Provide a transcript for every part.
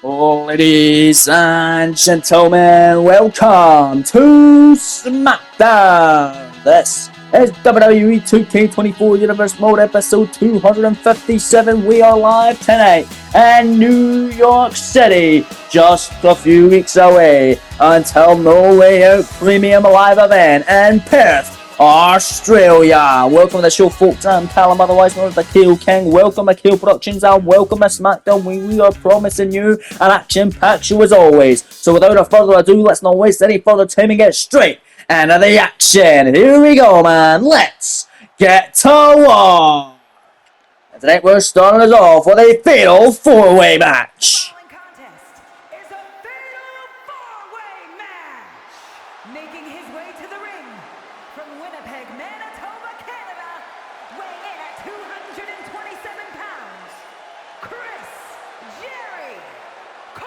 Ladies and gentlemen, welcome to SmackDown! This is WWE 2K24 Universe Mode episode 257. We are live tonight in New York City, just a few weeks away until No Way Out Premium Live event in Perth, Australia. Welcome to the show, folks. I'm Callum, otherwise known as the KO King. Welcome to KO Productions and welcome to SmackDown. We are promising you an action-packed show as always. So without further ado, let's not waste any further time and get straight into the action. Here we go, man. Let's get to work. And tonight we're starting us off with a fatal four-way match. Making his way to the ring from Winnipeg, Manitoba, Canada, weighing in at 227 pounds, Chris Jericho!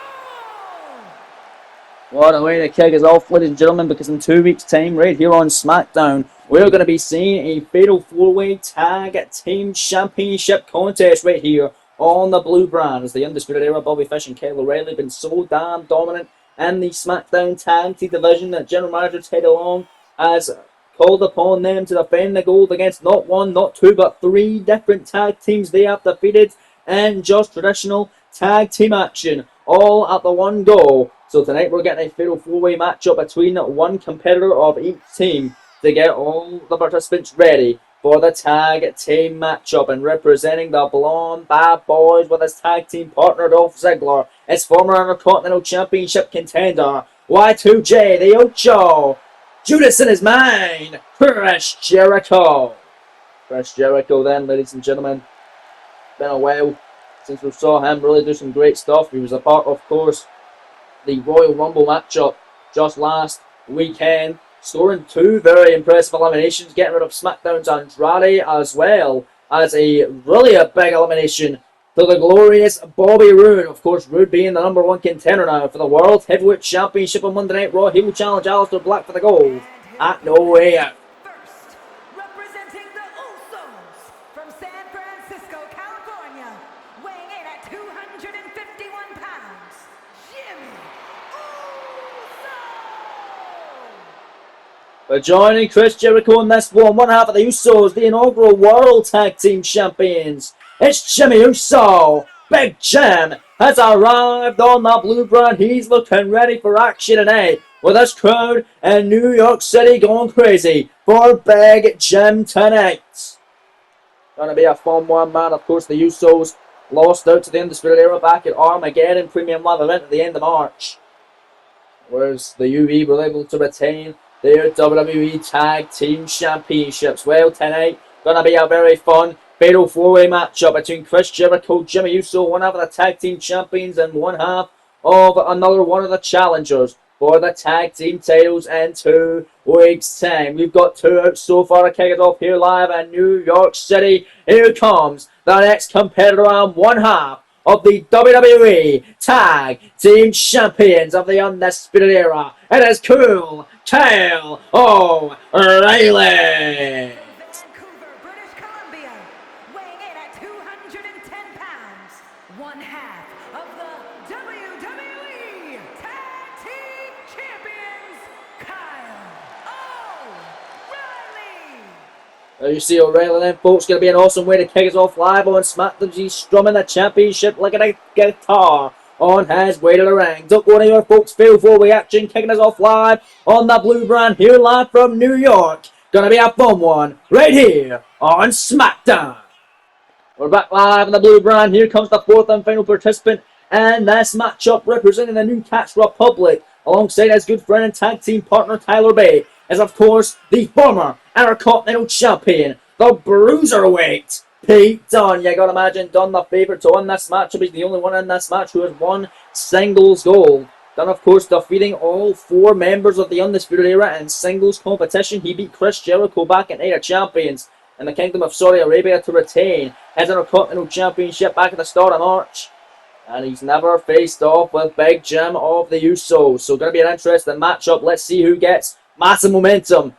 What a way to kick us off, ladies and gentlemen, because in 2 weeks' time, right here on SmackDown, we're going to be seeing a fatal four-way tag team championship contest right here on the blue brand. As the Undisputed Era, Bobby Fish and Kyle O'Reilly have been so damn dominant in the SmackDown Tag Team division that General Manager Teddy Long has called upon them to defend the gold against not one, not two, but three different tag teams they have defeated in just traditional tag team action, all at the one go. So tonight we're getting a fatal four-way matchup between one competitor of each team to get all the participants ready for the tag team matchup. And representing the Blonde Bad Boys with his tag team partner Dolph Ziggler, his former Intercontinental Championship contender Y2J, the Ocho, Judas in his mind, Chris Jericho. Chris Jericho then, ladies and gentlemen, been a while since we saw him really do some great stuff. He was a part, of course, the Royal Rumble matchup just last weekend, scoring two very impressive eliminations, getting rid of SmackDown's Andrade, as well as a big elimination to the glorious Bobby Roode. Of course, Roode being the number one contender now for the World Heavyweight Championship on Monday Night Raw. He will challenge Aleister Black for the gold at No Way Out. First, representing the Usos from San Francisco, California, weighing in at 251 pounds, Jimmy Uso! But joining Chris Jericho in this one half of the Usos, the inaugural World Tag Team Champions, it's Jimmy Uso. Big Jim has arrived on the blue brand. He's looking ready for action tonight, with this crowd in New York City going crazy for Big Jim tonight. Gonna be a fun one, man. Of course, the Usos lost out to the Undisputed Era back at Armageddon Premium Live event at the end of March, whereas the UV were able to retain their WWE Tag Team Championships. Well, tonight, gonna be a very fun fatal four-way matchup between Chris Jericho, Jimmy Uso, one half of the Tag Team Champions, and one half of another one of the challengers for the Tag Team titles in 2 weeks' time. We've got two out so far to kick it off here live in New York City. Here comes the next competitor and one half of the WWE Tag Team Champions of the Undisputed Era. It is Cool Kyle O'Reilly. Vancouver, British Columbia, weighing in at 210 pounds, one half of the WWE Tag Team Champions, Kyle O'Reilly! There you see O'Reilly then, folks. Going to be an awesome way to kick us off live on SmackDown. He's strumming the championship like a guitar on his way to the ring. Don't go anywhere, folks. Fatal four-way action kicking us off live on the blue brand here live from New York. Gonna be a fun one right here on SmackDown. We're back live on the blue brand. Here comes the fourth and final participant in this matchup, representing the New Cats Republic, alongside his good friend and tag team partner Tyler Bate, is of course the former Intercontinental Champion, the Bruiserweight Pete Dunne. You gotta imagine Dunne, the favourite to win this matchup. He's the only one in this match who has won singles gold. Dunne, of course, defeating all four members of the Undisputed Era in singles competition. He beat Chris Jericho back at Night of Champions in the Kingdom of Saudi Arabia to retain his Intercontinental Championship back at the start of March. And he's never faced off with Big Jim of the Usos. So going to be an interesting matchup. Let's see who gets massive momentum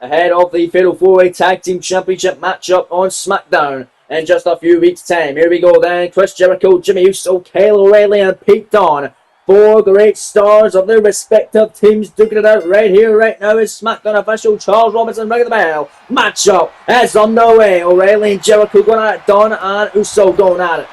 ahead of the Fatal 4-Way Tag Team Championship matchup on SmackDown in just a few weeks' time. Here we go then. Chris Jericho, Jimmy Uso, Kyle O'Reilly, and Pete Dunne. 4 great stars of their respective teams duking it out right here, right now is SmackDown official Charles Robinson ringing the bell. Matchup is underway. O'Reilly and Jericho going at it. Dunne and Uso going at it.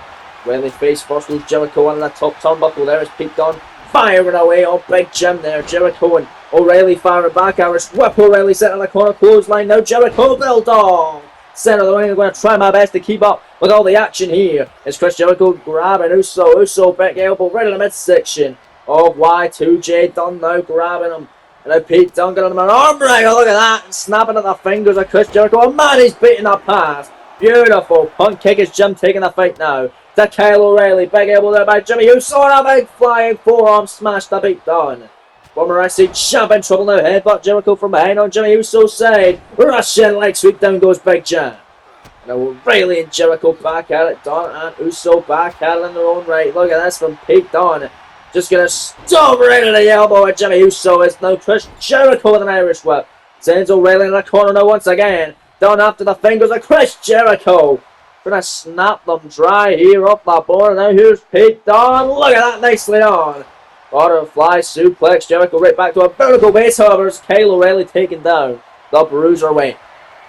O'Reilly face first, goes Jericho on the top turnbuckle. There is Pete Dunne firing away on Big Jim there. Jericho and O'Reilly firing back. Irish whip. O'Reilly set in the corner, clothesline now. Jericho Bulldog. Center of the ring. I'm going to try my best to keep up with all the action here. It's Chris Jericho grabbing Uso. Uso back elbow right in the midsection of Y2J. Dunne now grabbing him. And now Pete Dunne getting him an arm wrangler. Look at that. And snapping at the fingers of Chris Jericho. Oh man, he's beating that pass. Beautiful. Punt kick is Jim taking the fight now. To Kyle O'Reilly. Big elbow there by Jimmy Uso. And a big flying forearm smash to Pete Dunne. Former IC champ in trouble now. Headbutt Jericho from behind on Jimmy Uso's side. Russian leg sweep, down goes Big Jim. Now O'Reilly and Jericho back at it. Dunne and Uso back at it in their own right. Look at this from Pete Dunne. Just going to stomp right in the elbow at Jimmy Uso. It's now Chris Jericho with an Irish whip. Sends O'Reilly in the corner now once again. Dunne after the fingers of Chris Jericho. Going to snap them dry here up the board. And now here's Pete Dunne. Look at that, nicely done. Butterfly suplex. Jericho right back to a vertical base. However, it's Kyle O'Reilly taken down the bruiserweight.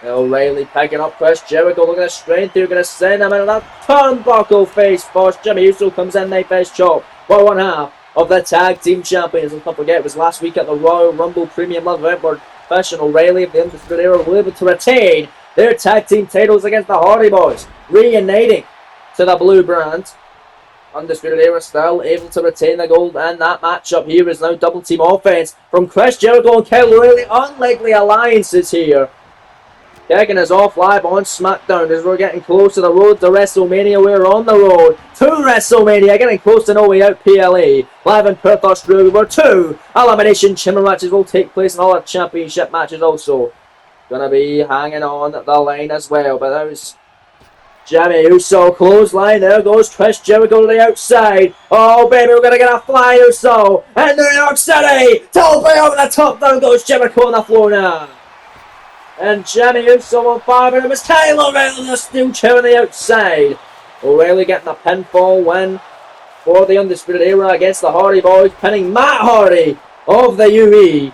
O'Reilly picking up Chris Jericho. Look at the strength here. Going to send him into that turnbuckle face first. Jimmy Uso comes in, knife edge chop. For one half of the tag team champions. And don't forget, it was last week at the Royal Rumble Premium Live event where Fish and O'Reilly of the Undisputed Era were able to retain their tag team titles against the Hardy Boys, reuniting to the blue brand. Undisputed Era still able to retain the gold, and that matchup here is now double team offense from Chris Jericho and Kyle O'Reilly. Unlikely alliances here. Kicking us off live on SmackDown as we're getting close to the road to WrestleMania. We're on the road to WrestleMania, getting close to No Way Out PLE. Live in Perth, Australia, where 2 Elimination Chamber matches will take place, and all our championship matches also gonna be hanging on the line as well. But that was Jimmy Uso, clothesline. There goes Chris Jericho to the outside. Oh baby, we're gonna get a flying Uso in New York City. Toby over the top. Down goes Jericho on the floor now. And Jimmy Uso on fire, but it was Kyle O'Reilly on the steel chair on the outside. O'Reilly getting a pinfall win for the Undisputed Era against the Hardy Boys, pinning Matt Hardy of the UE.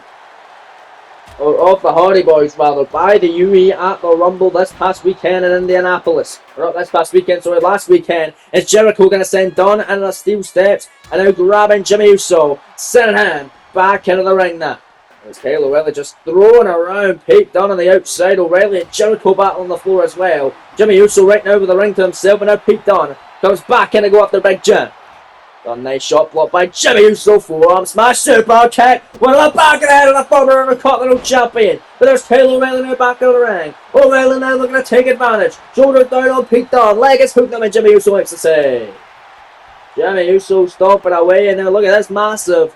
Or of the Hardy Boys rather, by the UE at the Rumble this past weekend in Indianapolis. Or not this past weekend, sorry, last weekend. Is Jericho going to send Dunne into the steel steps and now grabbing Jimmy Uso, sending him back into the ring now. There's Kyle O'Reilly just throwing around Pete Dunne on the outside. O'Reilly and Jericho battle on the floor as well. Jimmy Uso right now with the ring to himself, and now Pete Dunne comes back in to go after Big Jim. A nice shot blocked by Jimmy Uso, forearm smash, super kick, one of the back of the head of the former Intercontinental Champion. But there's Kyle O'Reilly now back in the ring. O'Reilly now looking to take advantage. Shoulder down on Pete Dunne, leg is hooked up, and Jimmy Uso makes the save. Jimmy Uso stomping away, and now look at this massive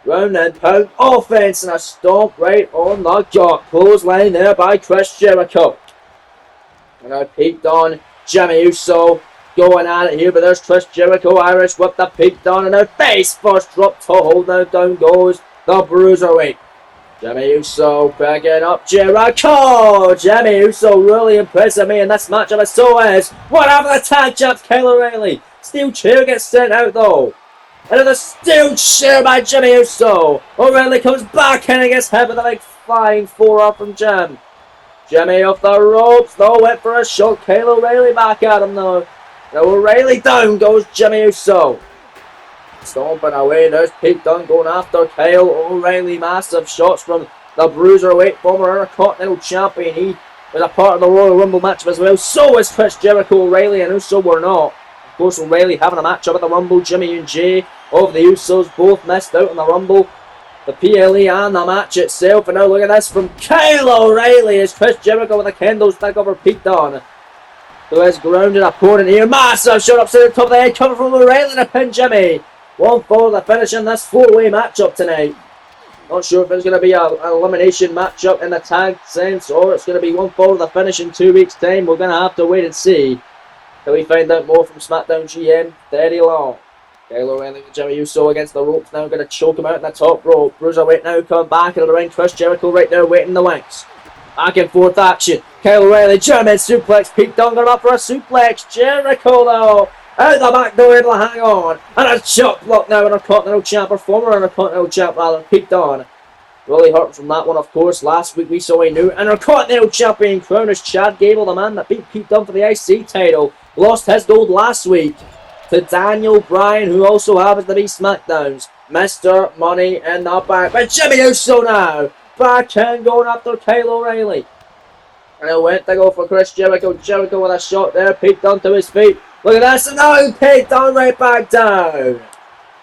round and pound offense, and a stomp right on the jaw. Clothesline there by Chris Jericho. And now Pete Dunne, Jimmy Uso going at it here, but there's Chris Jericho, Irish whip the Pete Dunne, and now face first drop to hold, now down goes the bruiserweight. Jimmy Uso picking up Jericho. Jimmy Uso really impressing me in this matchup, as so is one of the tag champs, Kyle O'Reilly. Steel chair gets sent out though. And the steel chair by Jimmy Uso. O'Reilly comes back in and gets hit with a big flying forearm from Jim. Jimmy off the ropes, though, went for a shot. Kyle O'Reilly back at him though. Now O'Reilly down goes Jimmy Uso. Stomping away, there's Pete Dunne going after Kyle O'Reilly. Massive shots from the Bruiserweight, former Intercontinental Champion. He was a part of the Royal Rumble match as well. So is Chris Jericho. O'Reilly and Uso were not. Of course, O'Reilly having a matchup at the Rumble. Jimmy and Jay of the Usos both missed out on the Rumble, the PLE and the match itself. And now look at this from Kyle O'Reilly as Chris Jericho with a kendo stick over Pete Dunne, who has grounded opponent here. Massive shot up to the top of the head coming from O'Reilly to pin Jimmy. One for the finish in this four-way matchup tonight. Not sure if it's going to be an elimination matchup in the tag sense, or it's going to be one for the finish in 2 weeks' time. We're going to have to wait and see till we find out more from SmackDown GM Daddy Long. Kyle O'Reilly with Jimmy Uso against the ropes now, going to choke him out in the top rope. Bruiserweight now coming back into the ring. Chris Jericho right there waiting in the wings. Back and forth action. Kyle O'Reilly, German suplex. Pete Dunne got up for a suplex. Jericho though. Out the back door, able to hang on. And a chop block now on a Continental Champ, or former Intercontinental Champ rather, Pete Dunne. Really hurt from that one, of course. Last week we saw a new Intercontinental Champion crown as Chad Gable, the man that beat Pete Dunne for the IC title. Lost his gold last week to Daniel Bryan, who also happens to be SmackDown's Mr. Money in the Bank. But Jimmy Uso now. Backhand going after Kyle O'Reilly. And it went to go for Chris Jericho. Jericho with a shot there. Pete Dunne to his feet. Look at this. And now Pete Dunne right back down.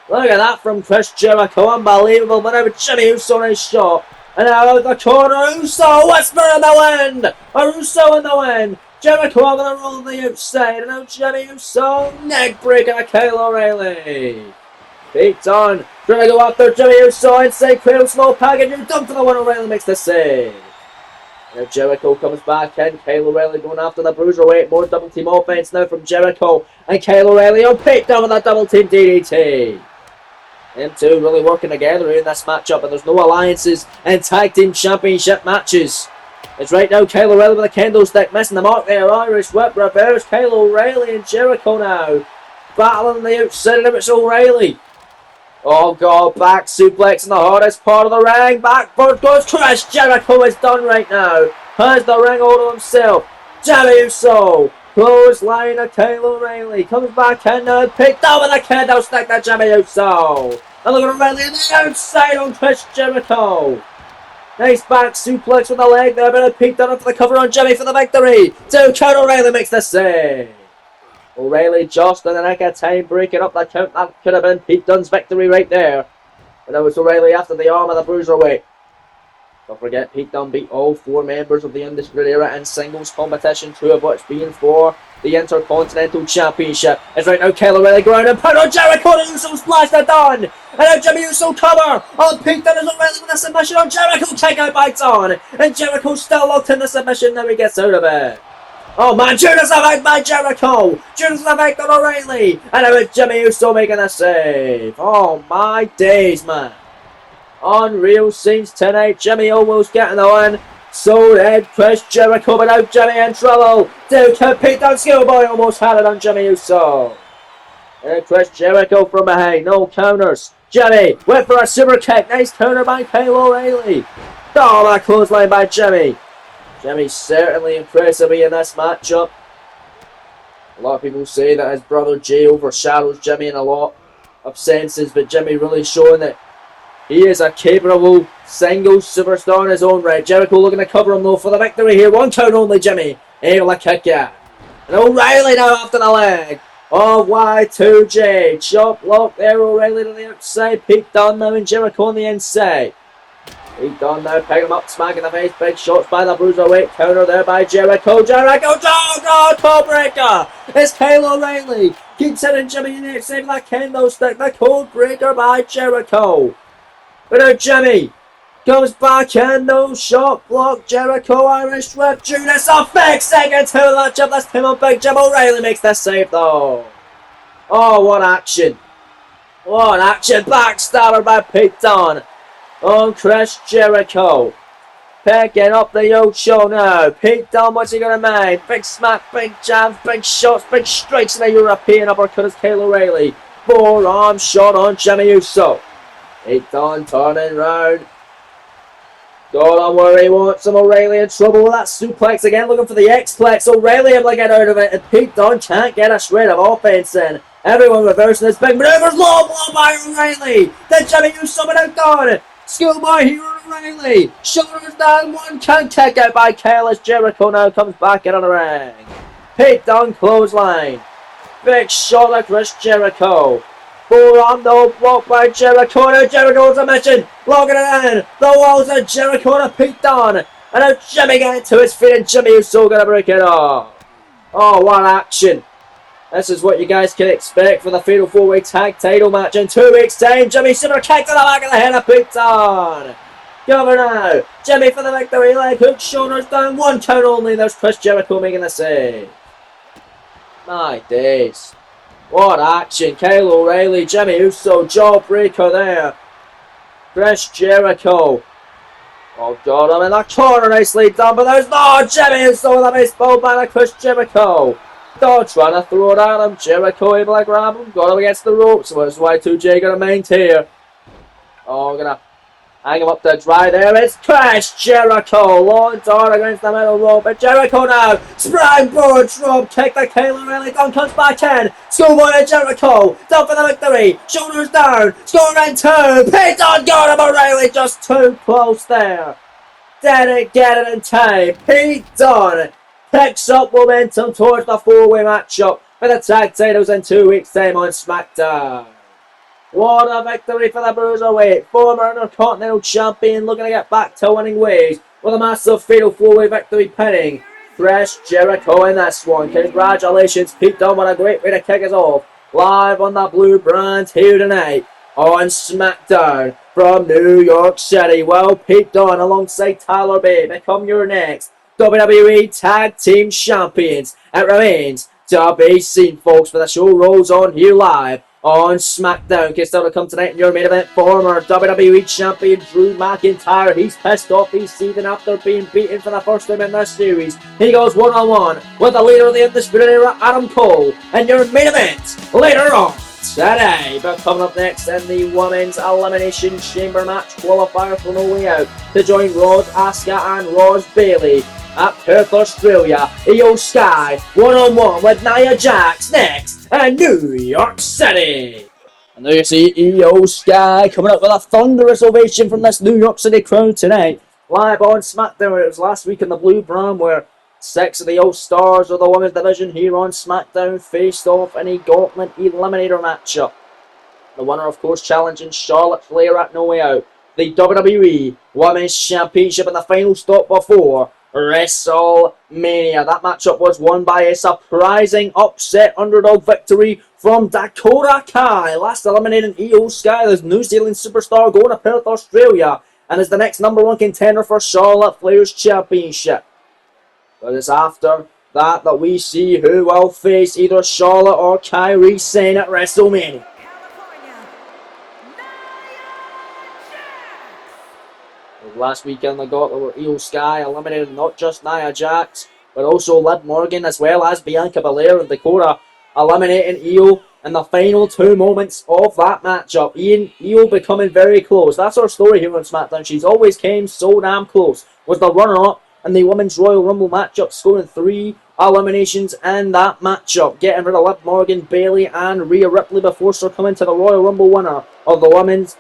Look at that from Chris Jericho. Unbelievable. But now Jimmy Uso in his shot. And now out the corner. Uso. Whisper in the wind. Uso in the wind. Jericho on the roll on the outside. And now Jimmy Uso. Neck breaking a Kyle O'Reilly. Pete Dunne trying to go after Jimmy Uso inside cradle slow package. You're done for the one. O'Reilly makes the save. Now Jericho comes back in. Kyle O'Reilly going after the Bruiserweight. More double team offense now from Jericho. And Kyle O'Reilly on Pete Dunne with that double team DDT. Them two really working together in this matchup. And there's no alliances in tag team championship matches. It's right now Kyle O'Reilly with a kendo stick. Missing the mark there. Irish whip reverse. Kyle O'Reilly and Jericho now. Battling on the outside. And it's O'Reilly. Oh God, back suplex in the hardest part of the ring. Backboard goes Chris Jericho is done right now. Has the ring all to himself. Jimmy Uso. Close line of Kyle O'Reilly. Comes back in now. Picked up with a kendo stick to Jimmy Uso. And look at O'Reilly on the outside on Chris Jericho. Nice back suplex with the leg there. But Pete Dunne for the cover on Jimmy for the victory. 2 count. O'Reilly makes the save. O'Reilly just in the nick of time breaking up that count. That could have been Pete Dunne's victory right there. But now it's O'Reilly after the arm of the Bruiserweight. Don't forget, Pete Dunne beat all 4 members of the Undisputed Era in singles competition, 2 of which being for the Intercontinental Championship. It's right now Kyle O'Reilly ground and pound on Jericho. The Uso splash that Dunne. And now Jimmy Uso cover on Pete Dunne as O'Reilly with a submission on Jericho. Take out by Dunne. And Jericho still locked in the submission. Now he gets out of it. Oh man, Judas Effect by Jericho! Judas Effect on O'Reilly! And now it's Jimmy Uso making a save. Oh my days, man. Unreal scenes tonight. Jimmy almost getting the win. So did Chris Jericho, but now Jimmy in trouble. Dude, Pete Dunne Schoolboy almost had it on Jimmy Uso. And Chris Jericho from behind. No counters. Jimmy went for a super kick. Nice counter by Kyle O'Reilly. Oh, that clothesline by Jimmy. Jimmy's certainly impressive in this matchup. A lot of people say that his brother Jay overshadows Jimmy in a lot of senses, but Jimmy really showing that he is a capable singles superstar in his own right. Jericho looking to cover him though for the victory here. 1 count only, Jimmy. Able to kick out. And O'Reilly now after the leg of Y2J. Chop block there, O'Reilly to the outside. Pete Dunne now and Jericho on the inside. Pete Dunne now picking him up, smacking the face. Big shots by the Bruiserweight. Counter there by Jericho. Jericho, toe breaker. It's Kyle O'Reilly. Keeps hitting Jimmy in the outside with that kendo stick. The code breaker by Jericho. But now Jimmy comes back in, no shot block. Jericho, Irish whip. Judas Effect. Second to the matchup. That's him on Big Jim. O'Reilly makes the save though. Oh, what action. What action. Backstabber by Pete Dunne on Chris Jericho. Picking up the old show now. Pete Dunne, what's he going to make? Big smack, big jabs, big shots, big strikes in a European uppercut as Kyle O'Reilly. Forearm shot on Jimmy Uso. Pete Dunne turning round. Don't worry, he wants some. O'Reilly in trouble with that suplex again, looking for the X-Plex. O'Reilly able to get out of it, and Pete Dunne can't get a shred of offense in. Everyone reversing this big maneuvers. Low blow by O'Reilly. Then Jimmy Uso without down. Schoolboy here O'Reilly. Shoulders down, 1 count kick out by Kyle as Jericho now comes back in on the ring. Pete Dunne clothesline. Big shot at Chris Jericho. Forearm no block by Jericho. Now Jericho's a mission. Logging it in. The walls of Jericho to Pete Dunne. And now Jimmy getting to his feet and Jimmy Uso gonna break it off. Oh, what action. This is what you guys can expect for the Fatal 4-Way Tag Title match in 2 weeks' time. Jimmy super kick to the back of the head of Pete Dunne. Cover now. Jimmy for the victory. Leg hook, shoulders down. 1 count only. There's Chris Jericho making the save. My days. What action. Kyle O'Reilly, Jimmy Uso, jawbreaker there. Chris Jericho. Oh God, I'm in the corner, nicely done, but there's no Jimmy, so the baseball by the Chris Jericho. Dog trying to throw it at him. Jericho able to grab him. Got him against the ropes. So it's Y2J gonna maintain. Oh, gonna hang him up to dry there. It's Chris Jericho. Long dart against the middle rope. But Jericho now. Springboard drop kick. The Kayla Riley Dunn comes back in. Schoolboy to Jericho. Down for the victory. Shoulders down. Score in two. Pete on got him. O'Reilly just too close there. Didn't get it in time. Pete Dunne picks up momentum towards the four-way matchup for the tag titles in 2 weeks' time on SmackDown. What a victory for the Bruiserweight. Former Intercontinental Champion looking to get back to winning ways with a massive fatal four-way victory pinning Chris Jericho in this one. Congratulations, Pete Dunne. What a great way to kick us off. Live on the Blue Brand here tonight on SmackDown from New York City. Well, Pete Dunne alongside Tyler Bate become your next WWE Tag Team Champions. It remains to be seen, folks, but the show rolls on here live on SmackDown. Can still to come tonight in your main event. Former WWE Champion Drew McIntyre. He's pissed off this season after being beaten for the first time in this series. He goes one-on-one with the leader of the Undisputed Era, Adam Cole, in your main event later on today. But coming up next in the Women's Elimination Chamber match qualifier for No Way Out to join Rose Asuka and Rose Bailey at Perth, Australia. Io Sky one-on-one with Nia Jax next in New York City. And there you see Io Sky coming up with a thunderous ovation from this New York City crowd tonight. Live on SmackDown. It was last week in the Blue Brand where 6 of the All-Stars of the Women's Division here on SmackDown faced off in a Gauntlet Eliminator matchup. The winner, of course, challenging Charlotte Flair at No Way Out. The WWE Women's Championship in the final stop before WrestleMania. That matchup was won by a surprising upset underdog victory from Dakota Kai. Last eliminating Io Sky, the New Zealand superstar, going to Perth, Australia, and is the next #1 contender for Charlotte Flair's championship. But it's after that we see who will face either Charlotte or Kairi Sane at WrestleMania. Last weekend they got where Io Sky eliminated not just Nia Jax, but also Liv Morgan as well as Bianca Belair and Dakota, eliminating Io in the final 2 moments of that matchup. Io becoming very close. That's our story here on SmackDown. She's always came so damn close. Was the runner-up in the Women's Royal Rumble matchup, scoring 3 eliminations in that matchup, getting rid of Liv Morgan, Bailey and Rhea Ripley before succumbing to the Royal Rumble winner of the Women's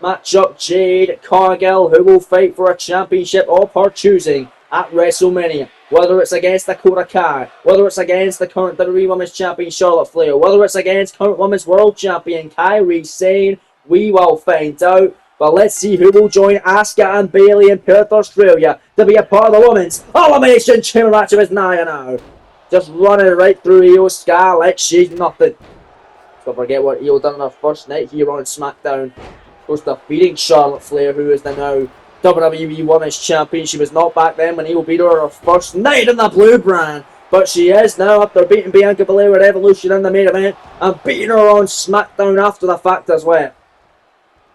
matchup, Jade Cargill, who will fight for a championship of her choosing at WrestleMania. Whether it's against Dakota Kai, whether it's against the current WWE Women's Champion Charlotte Flair, whether it's against current Women's World Champion Kairi Sane, we will find out. But let's see who will join Asuka and Bailey in Perth, Australia to be a part of the Women's Elimination Chamber match of his Nia now. Just running right through Io Sky like she's nothing. Don't forget what Io done on her first night here on SmackDown. Of course, defeating Charlotte Flair, who is the now WWE Women's Champion. She was not back then when Io beat her her first night in the Blue Brand. But she is now after beating Bianca Belair at Evolution in the main event and beating her on SmackDown after the fact as well.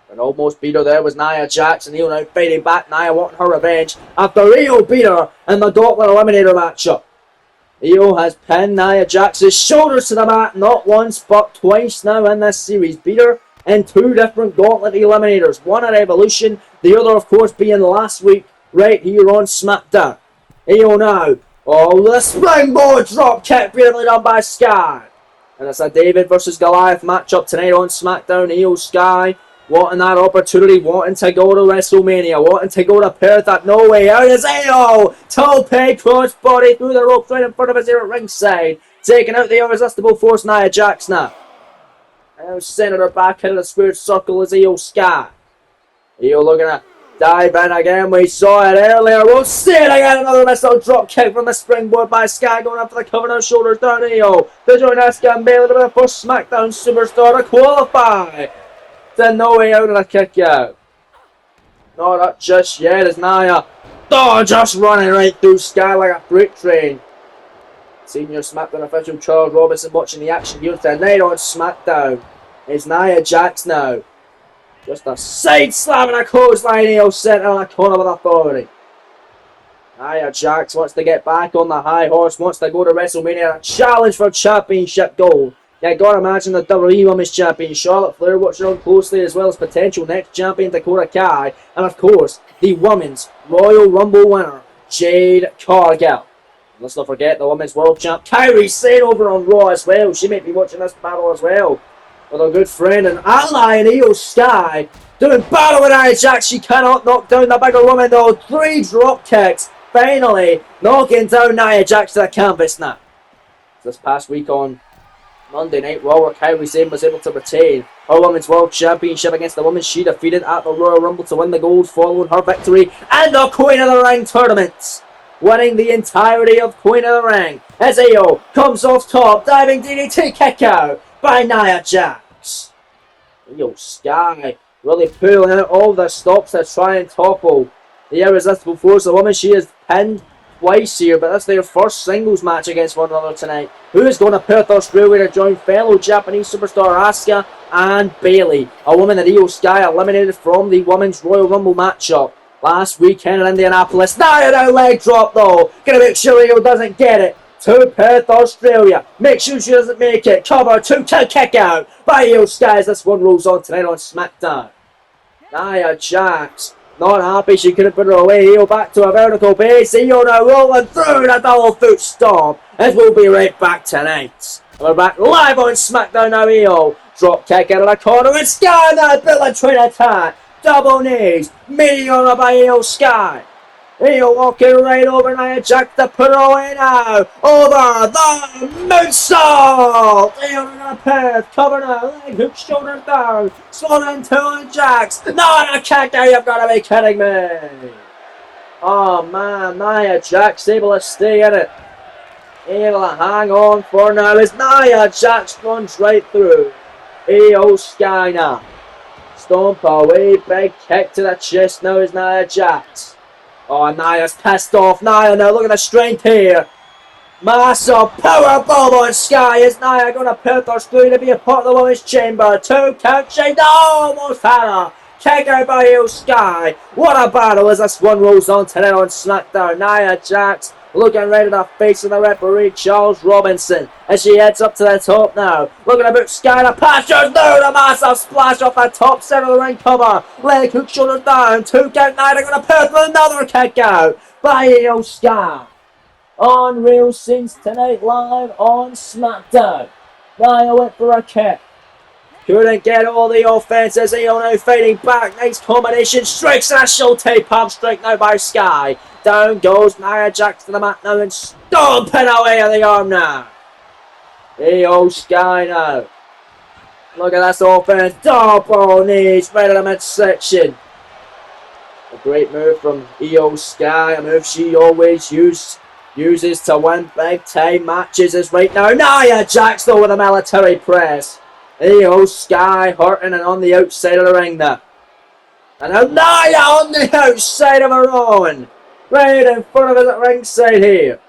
And almost beat her there was Nia Jax, and Io now fighting back. Nia wanting her revenge after Io beat her in the Gauntlet Eliminator matchup. Io has pinned Nia Jax's shoulders to the mat not once but twice now in this series. Beat her in 2 different Gauntlet Eliminators. One at Evolution, the other of course being last week right here on SmackDown. Io now. Oh, the springboard drop kick beautifully done by Sky. And it's a David versus Goliath matchup tonight on SmackDown. Io Sky wanting that opportunity, wanting to go to WrestleMania, wanting to go to Perth at No Way Out. Is Io tope crossbody through the ropes right in front of his ear at ringside, taking out the irresistible force Nia Jax now. Now sending her back into the squared circle is Io Sky. Io looking to dive in again. We saw it earlier. We'll see it again. Another missile drop kick from the springboard by Sky, going up for the cover now. Shoulders down. Io to join Asuka and Bailey to be the first SmackDown superstar to qualify to No Way Out of the kick out. No, not just yet. Is Nia just running right through Sky like a freight train. Senior SmackDown official Charles Robinson watching the action here tonight on SmackDown. It's Nia Jax now. Just a side slam and a clothesline. Io sent in the corner with authority. Nia Jax wants to get back on the high horse, wants to go to WrestleMania, a challenge for championship gold. Yeah, gotta imagine the WWE Women's Champion Charlotte Flair watching on closely, as well as potential next champion Dakota Kai, and of course, the Women's Royal Rumble winner, Jade Cargill. Let's not forget the Women's World Champ, Kairi Sane, over on Raw as well. She may be watching this battle as well, with her good friend and ally in Io Sky. Doing battle with Nia Jax, she cannot knock down the bigger woman though. 3 drop kicks. Finally, knocking down Nia Jax to the canvas now. This past week on Monday Night Raw, where Kairi Sane was able to retain her Women's World Championship against the woman she defeated at the Royal Rumble to win the gold following her victory and the Queen of the Ring tournament. Winning the entirety of Queen of the Ring as Io comes off top, diving DDT kick out by Nia Jax. Io Sky really pulling out all the stops to try and topple the irresistible force. The woman, she is pinned twice here, but that's their first singles match against one another tonight. Who is going to Perth, Australia to join fellow Japanese superstar Asuka and Bayley, a woman that Io Sky eliminated from the Women's Royal Rumble matchup last weekend in Indianapolis. Nia now leg drop though. Gonna make sure Io doesn't get it. To Perth, Australia. Make sure she doesn't make it. Cover, 2-2 kick out by Io Sky as this one rolls on tonight on SmackDown. Nia Jax, not happy she couldn't put her away. Io back to a vertical base. Io now rolling through the double foot stomp. As we'll be right back tonight. And we're back live on SmackDown now. Io drop kick out of the corner and Sky now build train attack. Double knees. Meteor by Io Sky. Io walking right over Nia Jax to put her away now. Over the moonsault. Io to the Perth. Cover now. Leg hook, shoulders down. Slow into Jax. No, a kick out. You've got to be kidding me. Oh man, Nia Jax able to stay in it. Able to hang on for now as Nia Jax runs right through. Io Sky now. Stomp away. Big kick to the chest now is Nia Jax. Oh, Nia's pissed off. Nia now, look at the strength here. Massive powerbomb on Sky. Is Nia going to Perth, Australia to be a part of the Women's Chamber? 2 count. She almost had her. Kick out by Io Sky. What a battle as this one rolls on tonight on SmackDown. Nia Jax looking right at the face of the referee, Charles Robinson, as she heads up to the top now. Looking about Sky, the Pastures down, a massive splash off the top center of the ring cover. Leg hook, shoulders down, 2 count. Nia going to Perth with another kick out by Io Sky. Unreal scenes tonight live on SmackDown. Nia went for a kick. Couldn't get all the offense as Io now fighting back. Nice combination. Strikes and a Schulte palm strike now by Sky. Down goes Nia Jax to the mat now and stomping away at the arm now. Io Sky now. Look at this offense. Double knees right in the midsection. A great move from Io Sky. A move she always uses to win big time matches is right now. Nia Jax though with a military press. Io Sky hurting and on the outside of the ring there. And now Nia on the outside of her own. Right in front of us at ringside here.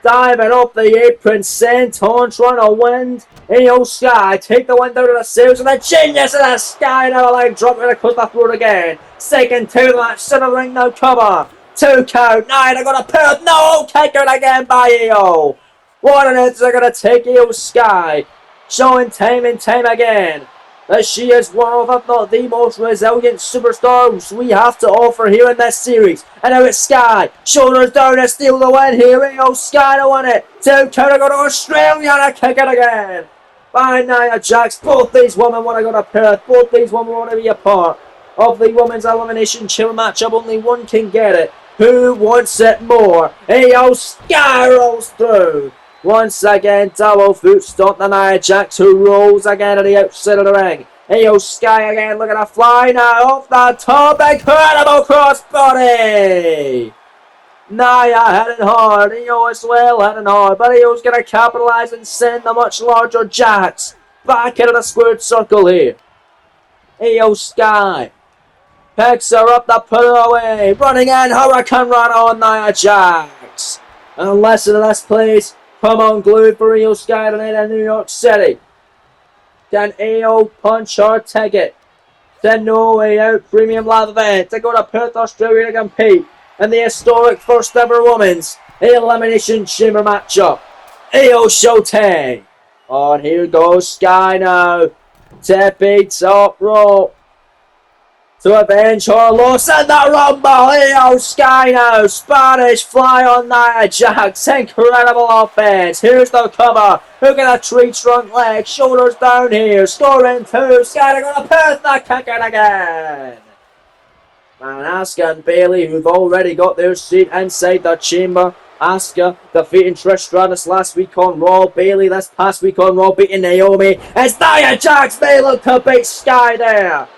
Diving up the apron, senton, trying to win. Io Sky take the wind out of the sails and the genius of the Sky now leg drop right across the floor again. Second 2 the match, center ring now cover. 2 count, Nia they're going to Perth, no, kick out again by Io. What an answer they're going to take Io Sky. Showing time and time again that she is one of, if not the most resilient superstars we have to offer here in this series. And now it's Sky. Shoulders down to steal the win here. Io Sky to win it. 2 count to go to Australia and a kick it again by Nia Jax. Both these women want to go to Perth. Both these women want to be a part of the Women's Elimination Chamber matchup. Only one can get it. Who wants it more? Io Sky rolls through. Once again, double foot stomp to Nia Jax, who rolls again at the outside of the ring. Io Sky again, look at her fly now, off the top, incredible crossbody! Nia heading hard, Io as well heading hard, but Io's going to capitalise and send the much larger Jax back into the squared circle here. Io Sky picks her up to put her away, running in, Hurricane Run on Nia Jax. And listen to this, please. Come on, glued for Io Sky tonight in New York City. Can Io punch her ticket to No Way Out Premium Live event to go to Perth, Australia to compete in the historic first ever women's elimination chamber matchup. Io Shotei. Oh, and here goes Sky now. Tepe top rope to avenge her loss in the Rumble. Io Sky now. Spanish fly on Nia Jax. Incredible offense. Here's the cover. Look at the tree trunk leg. Shoulders down here. Scoring two. Sky gonna Perth the kick it again. And Asuka and Bayley, who've already got their seat inside the chamber. Asuka defeating Trish Stratus last week on Raw. Bayley this past week on Raw beating Naomi. It's Nia Jax. They look to beat Sky there.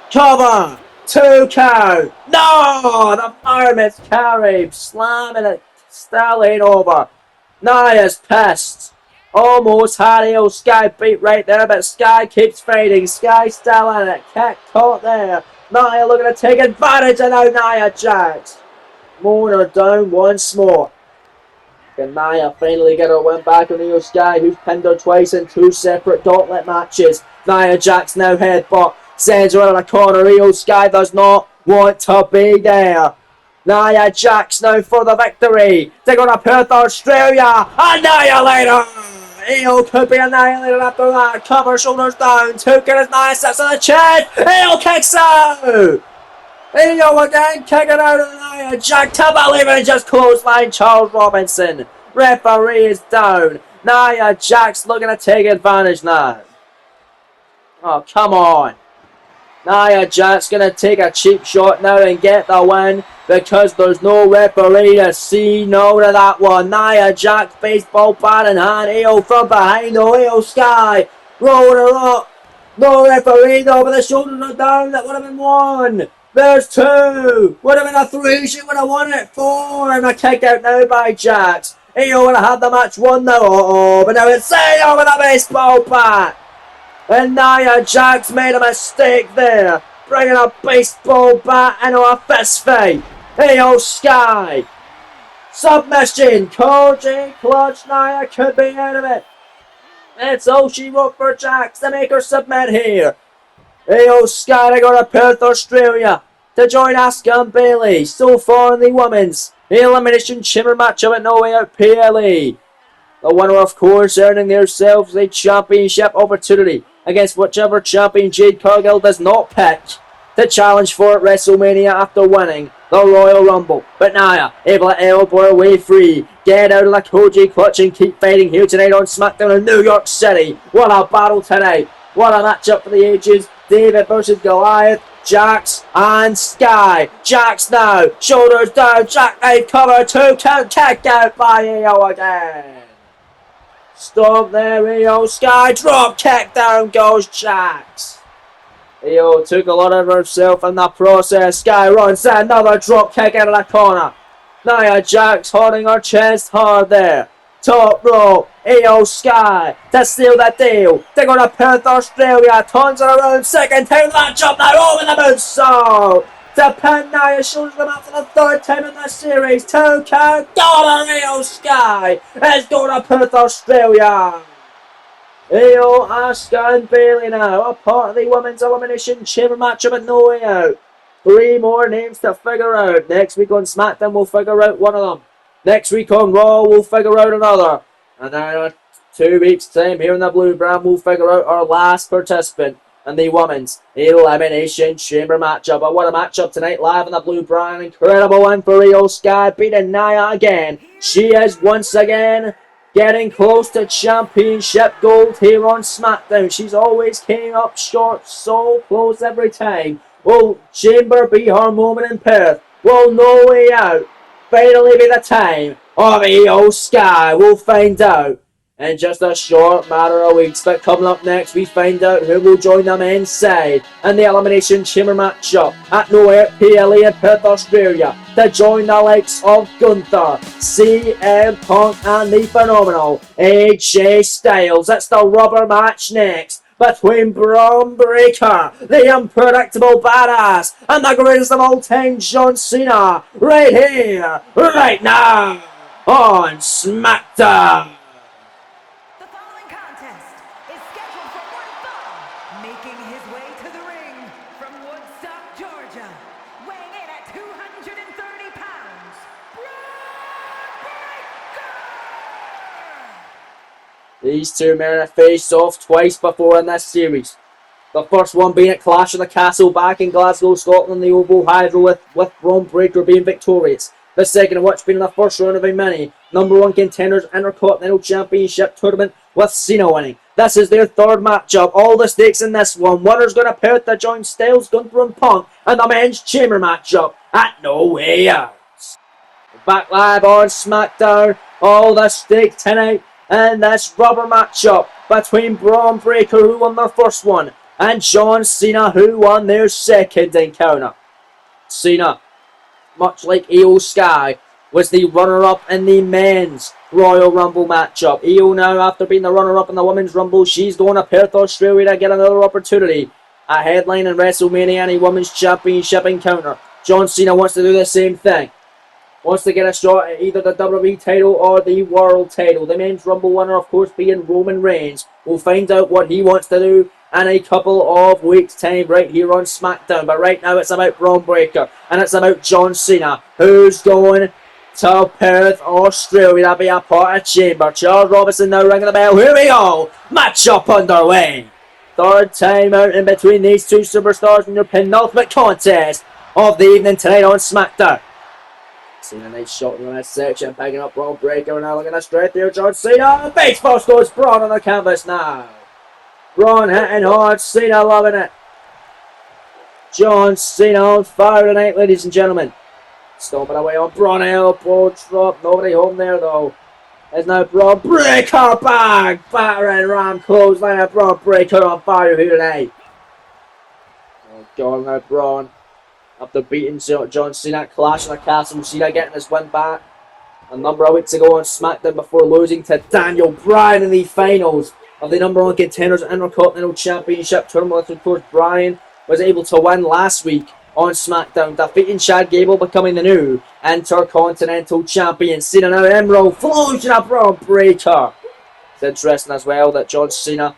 Cover. 2 count. No! The fireman's carry. Slamming it. Still ain't over. Nia's pissed. Almost had Io Sky beat right there, but Sky keeps fighting. Sky still in it. Kick caught there. Nia looking to take advantage of now Nia Jax. Mowing her down once more. Can Nia finally get her win back on Io Sky, who's pinned her twice in 2 separate gauntlet matches. Nia Jax now headbutt. Sends her in a corner. Io Sky does not want to be there. Nia Jax now for the victory. They're going to Perth, Australia. Annihilator! Io could be annihilated after that. Cover, shoulders down. Took it as Nia sits on the chest. Io kicks out. Io again kicking out of Nia Jax. To believe it, just clothesline Charles Robinson. Referee is down. Nia Jax looking to take advantage now. Oh, come on. Nia Jax gonna take a cheap shot now and get the win because there's no referee to see no to that one. Nia Jax baseball bat in hand. Io from behind. Io Sky rolling her up. No referee though, but the shoulders are down. That would have been 1. There's 2. Would have been a 3. She would have won it. 4. And a kick out now by Jax. Io would have had the match won now. Oh, but now it's Io with a baseball bat. And Nia Jax made a mistake there, bringing a baseball bat into a fist fight. Io Sky. Submission. Koji clutch. Nia could be out of it. It's all she wrote for Jax to make her submit here. Io Sky to go to Perth, Australia to join Asuka and Bayley. So far in the women's elimination chamber matchup at No Way Out PLE. The winner, of course, earning themselves a championship opportunity against whichever champion Jade Cargill does not pick to challenge for at WrestleMania after winning the Royal Rumble. But Nia, able to elbow her way free, get out of the Koji clutch and keep fighting here tonight on SmackDown in New York City. What a battle tonight. What a matchup for the ages. David versus Goliath. Jax and Sky. Jax now. Shoulders down. Jackknife cover. 2 count. Kick out by Io again. Stop there, Io Sky. Drop kick, down goes Jax. Io took a lot of herself in the process. Sky runs another drop kick out of the corner. Nia Jax holding her chest hard there. Top rope. Io Sky to seal the deal. They're going to Perth, Australia. Turns her around. Second time that jump now over the moonsault. To pin Nia, shows them up for the 3rd time in the series. 2 count. Got her, Io Sky. It's going to Perth, Australia. Io, Asuka and Bayley now are part of the women's elimination chamber matchup at No Way Out. 3 more names to figure out. Next week on SmackDown we'll figure out one of them. Next week on Raw we'll figure out another. And then in 2 weeks time here in the Blue Brand we'll figure out our last participant in the women's elimination chamber matchup. But what a matchup tonight live in the Blue Brand. Incredible win for Io Sky, beating Nia again. She is once again getting close to championship gold here on SmackDown. She's always came up short, so close every time. Will Chamber be her moment in Perth? Will No Way Out finally be the time of Io Sky? We'll find out in just a short matter of weeks. But coming up next, we find out who will join them inside in the Elimination Chamber matchup at No Way Out PLE in Perth, Australia to join the likes of Gunther, CM Punk and the phenomenal AJ Styles. It's the rubber match next between Braun Breaker, the unpredictable badass, and the greatest of all time, John Cena, right here, right now, on SmackDown. The following contest is scheduled for one fall. Making his way to the ring from Georgia, weighing in at 230 pounds, These two men have faced off twice before in this series. The first one being at Clash of the Castle back in Glasgow, Scotland, the Oval Hydro with Braun Breaker being victorious. The second of which being in the first round of a mini #1 contenders Intercontinental Championship tournament with Cena winning. This is their third matchup. All the stakes in this one. Winner's going to pair with the joint Styles, Gunther and Punk, and the men's chamber matchup at No Way Out. Back live on SmackDown. All the stakes tonight in this rubber matchup between Braun Breaker, who won their first one, and John Cena, who won their second encounter. Cena, much like Io Sky, was the runner-up in the men's Royal Rumble matchup. Io now, after being the runner-up in the Women's Rumble, she's going to Perth, Australia to get another opportunity at headlining WrestleMania and a Women's Championship encounter. John Cena wants to do the same thing. Wants to get a shot at either the WWE title or the World title. The Men's Rumble winner, of course, being Roman Reigns. We'll find out what he wants to do in a couple of weeks' time right here on SmackDown. But right now it's about Braun Breaker and it's about John Cena, who's going to Perth, Australia to be a part of Chamber. Charles Robinson now ringing the bell. Here we go. Match up underway. Third time out in between these two superstars in your penultimate contest of the evening tonight on SmackDown. Cena, nice shot in the next section, picking up Braun Breaker, and now looking at straight there, John Cena. Baseball scores Braun on the canvas now. Braun hitting hard, Cena loving it. John Cena on fire tonight, ladies and gentlemen. Stomping away on Braun, elbow drop, nobody home there though. There's now Braun Breaker back, battering ram clothesline of Braun Breaker on fire here tonight. Oh God, now Braun. After beating John Cena at Clash of the Castle, Cena getting his win back a number of weeks ago on SmackDown before losing to Daniel Bryan in the finals of the #1 contenders Intercontinental Championship tournament. Of course, Bryan was able to win last week on SmackDown, defeating Chad Gable, becoming the new Intercontinental Champion. Cena now Emerald, Flosion of Braun Breaker. It's interesting as well that John Cena,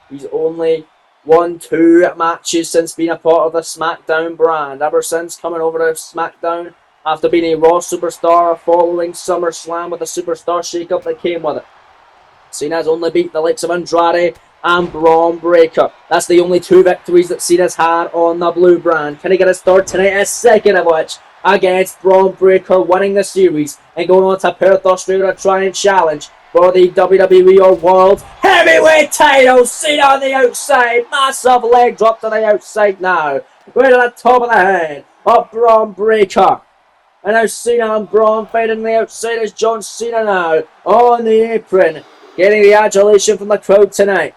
he's only won 2 matches since being a part of the SmackDown brand. Ever since coming over to SmackDown after being a Raw superstar following SummerSlam with the superstar shake-up that came with it. Cena's only beat the likes of Andrade and Braun Breaker. That's the only 2 victories that Cena's had on the blue brand. Can he get his third tonight? A second of which against Braun Breaker, winning the series and going on to Perth, Australia to try and challenge for the WWE or World Heavyweight title. Cena on the outside. Massive leg drop to the outside now. Right at the top of the head of Braun Breaker. And now Cena and Braun fighting the outside as John Cena now on the apron, getting the adulation from the crowd tonight.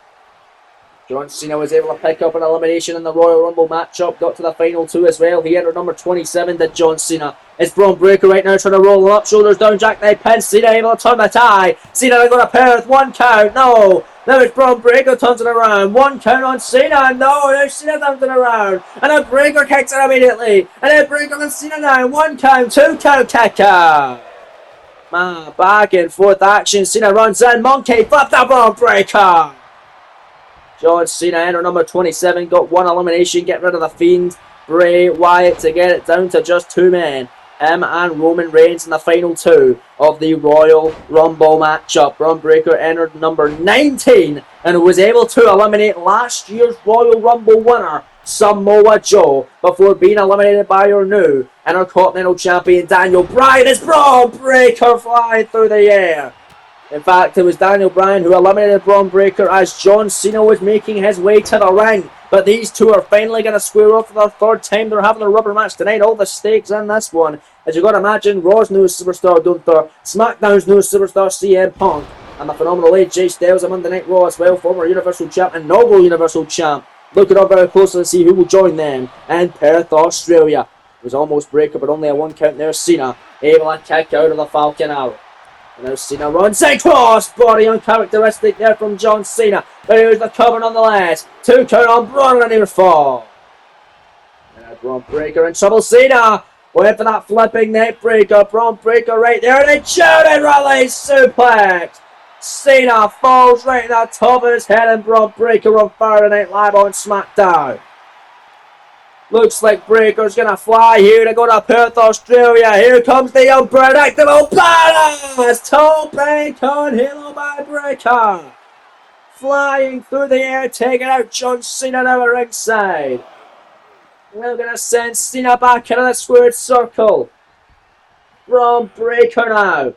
John Cena was able to pick up an elimination in the Royal Rumble matchup, got to the final 2 as well. He entered number 27, did John Cena. It's Braun Breaker right now trying to roll him up, shoulders down, jackknife pin. Cena able to turn the tie. Cena going to Perth, 1 count, no. Now it's Braun Breaker turns it around, 1 count on Cena, no. Now Cena turns it around, and then Breaker kicks it immediately. And then Breaker and Cena now, 1 count, 2 count kick out. Man, back and forth action. Cena runs in, monkey flip the Braun Breaker. John Cena entered number 27, got 1 elimination, get rid of the Fiend, Bray Wyatt, to get it down to just 2 men. Him and Roman Reigns in the final 2 of the Royal Rumble matchup. Braun Breaker entered number 19 and was able to eliminate last year's Royal Rumble winner, Samoa Joe, before being eliminated by your new Intercontinental Champion Daniel Bryan as Braun Breaker flying through the air. In fact, it was Daniel Bryan who eliminated Braun Breaker as John Cena was making his way to the ring. But these two are finally going to square off for the 3rd time. They're having a rubber match tonight. All the stakes in this one. As you've got to imagine, Raw's newest superstar Gunther, SmackDown's newest superstar CM Punk, and the phenomenal AJ Styles on Monday Night Raw as well, former Universal Champ and inaugural Universal Champ. Looking up very closely to see who will join them in Perth, Australia. It was almost Breaker, but only a 1 count there. Cena able to kick out of the Falcon Arrow. And now Cena runs a cross body uncharacteristic there from John Cena. But here's the cover nonetheless. 2 count on Braun and a near fall. And now Braun Breaker in trouble. Cena went for that flipping neck breaker. Braun Breaker right there. And a Jordan release suplex. Cena falls right at the top of his head and Braun Breaker on fire tonight live on SmackDown. Looks like Breaker's gonna fly here to go to Perth, Australia. Here comes the unpredictable balance. Top Bacon Halo by Breaker. Flying through the air, taking out John Cena now at ringside. We're gonna send Cena back into the squared circle. From Breaker now.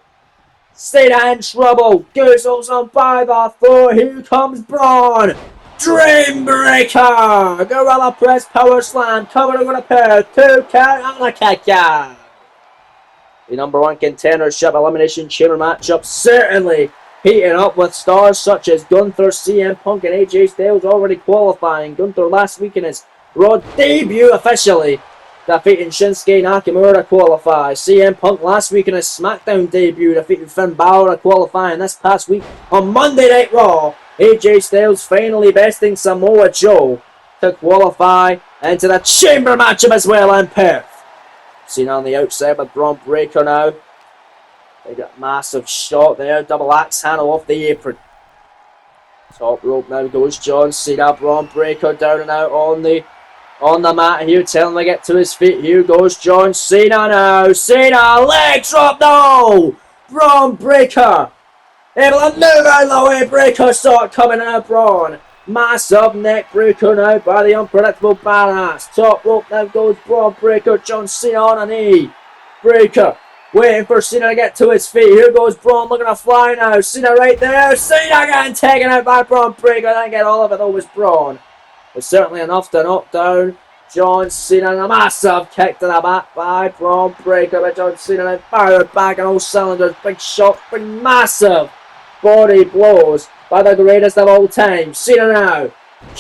Cena in trouble. Goozles on by the floor. Here comes Braun. Dreambreaker! Gorilla Press Power Slam. Cover over the pair. 2 count and a kick out. The number 1 contendership elimination chamber matchup certainly heating up with stars such as Gunther, CM Punk and AJ Styles already qualifying. Gunther last week in his Raw debut officially, defeating Shinsuke Nakamura to qualify. CM Punk last week in his SmackDown debut, defeating Finn Balor to qualify. And this past week on Monday Night Raw, AJ Styles finally besting Samoa Joe to qualify into the chamber matchup as well in Perth. Seen on the outside with Braun Breaker now. They got a massive shot there, double axe handle off the apron. Top rope now goes John Cena. Braun Breaker down and out on the mat here, telling him to get to his feet. Here goes John Cena now. Cena, leg drop, no! Braun Breaker able to move out of the way. Breaker saw it coming out. Braun. Massive neck breaker now by the unpredictable badass. Top rope now goes Braun Breaker. John Cena on a knee. Breaker waiting for Cena to get to his feet. Here goes Braun looking to fly now. Cena right there. Cena getting taken out by Braun Breaker. Didn't get all of it though, was Braun. But certainly enough to knock down John Cena. And a massive kick to the back by Braun Breaker. But John Cena then fired back on all cylinders. Big shot, big massive body blows by the greatest of all time. Cena now.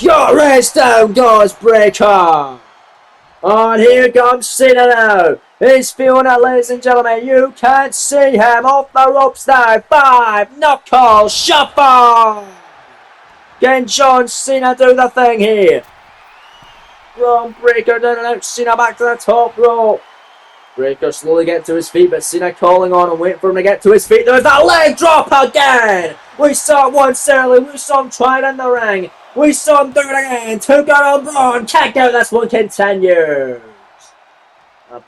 Got raised down, goes Breaker. And here comes Cena now. He's feeling it, ladies and gentlemen. You can't see him off the ropes now. 5 knuckle shuffle. Can John Cena do the thing here? Braun Breaker down and out. Cena back to the top rope. Breaker slowly getting to his feet, but Cena calling on him, waiting for him to get to his feet. There's that leg drop again. We saw it once earlier. We saw him try it in the ring. We saw him do it again. Took out on Braun. Kicked out. This one continues.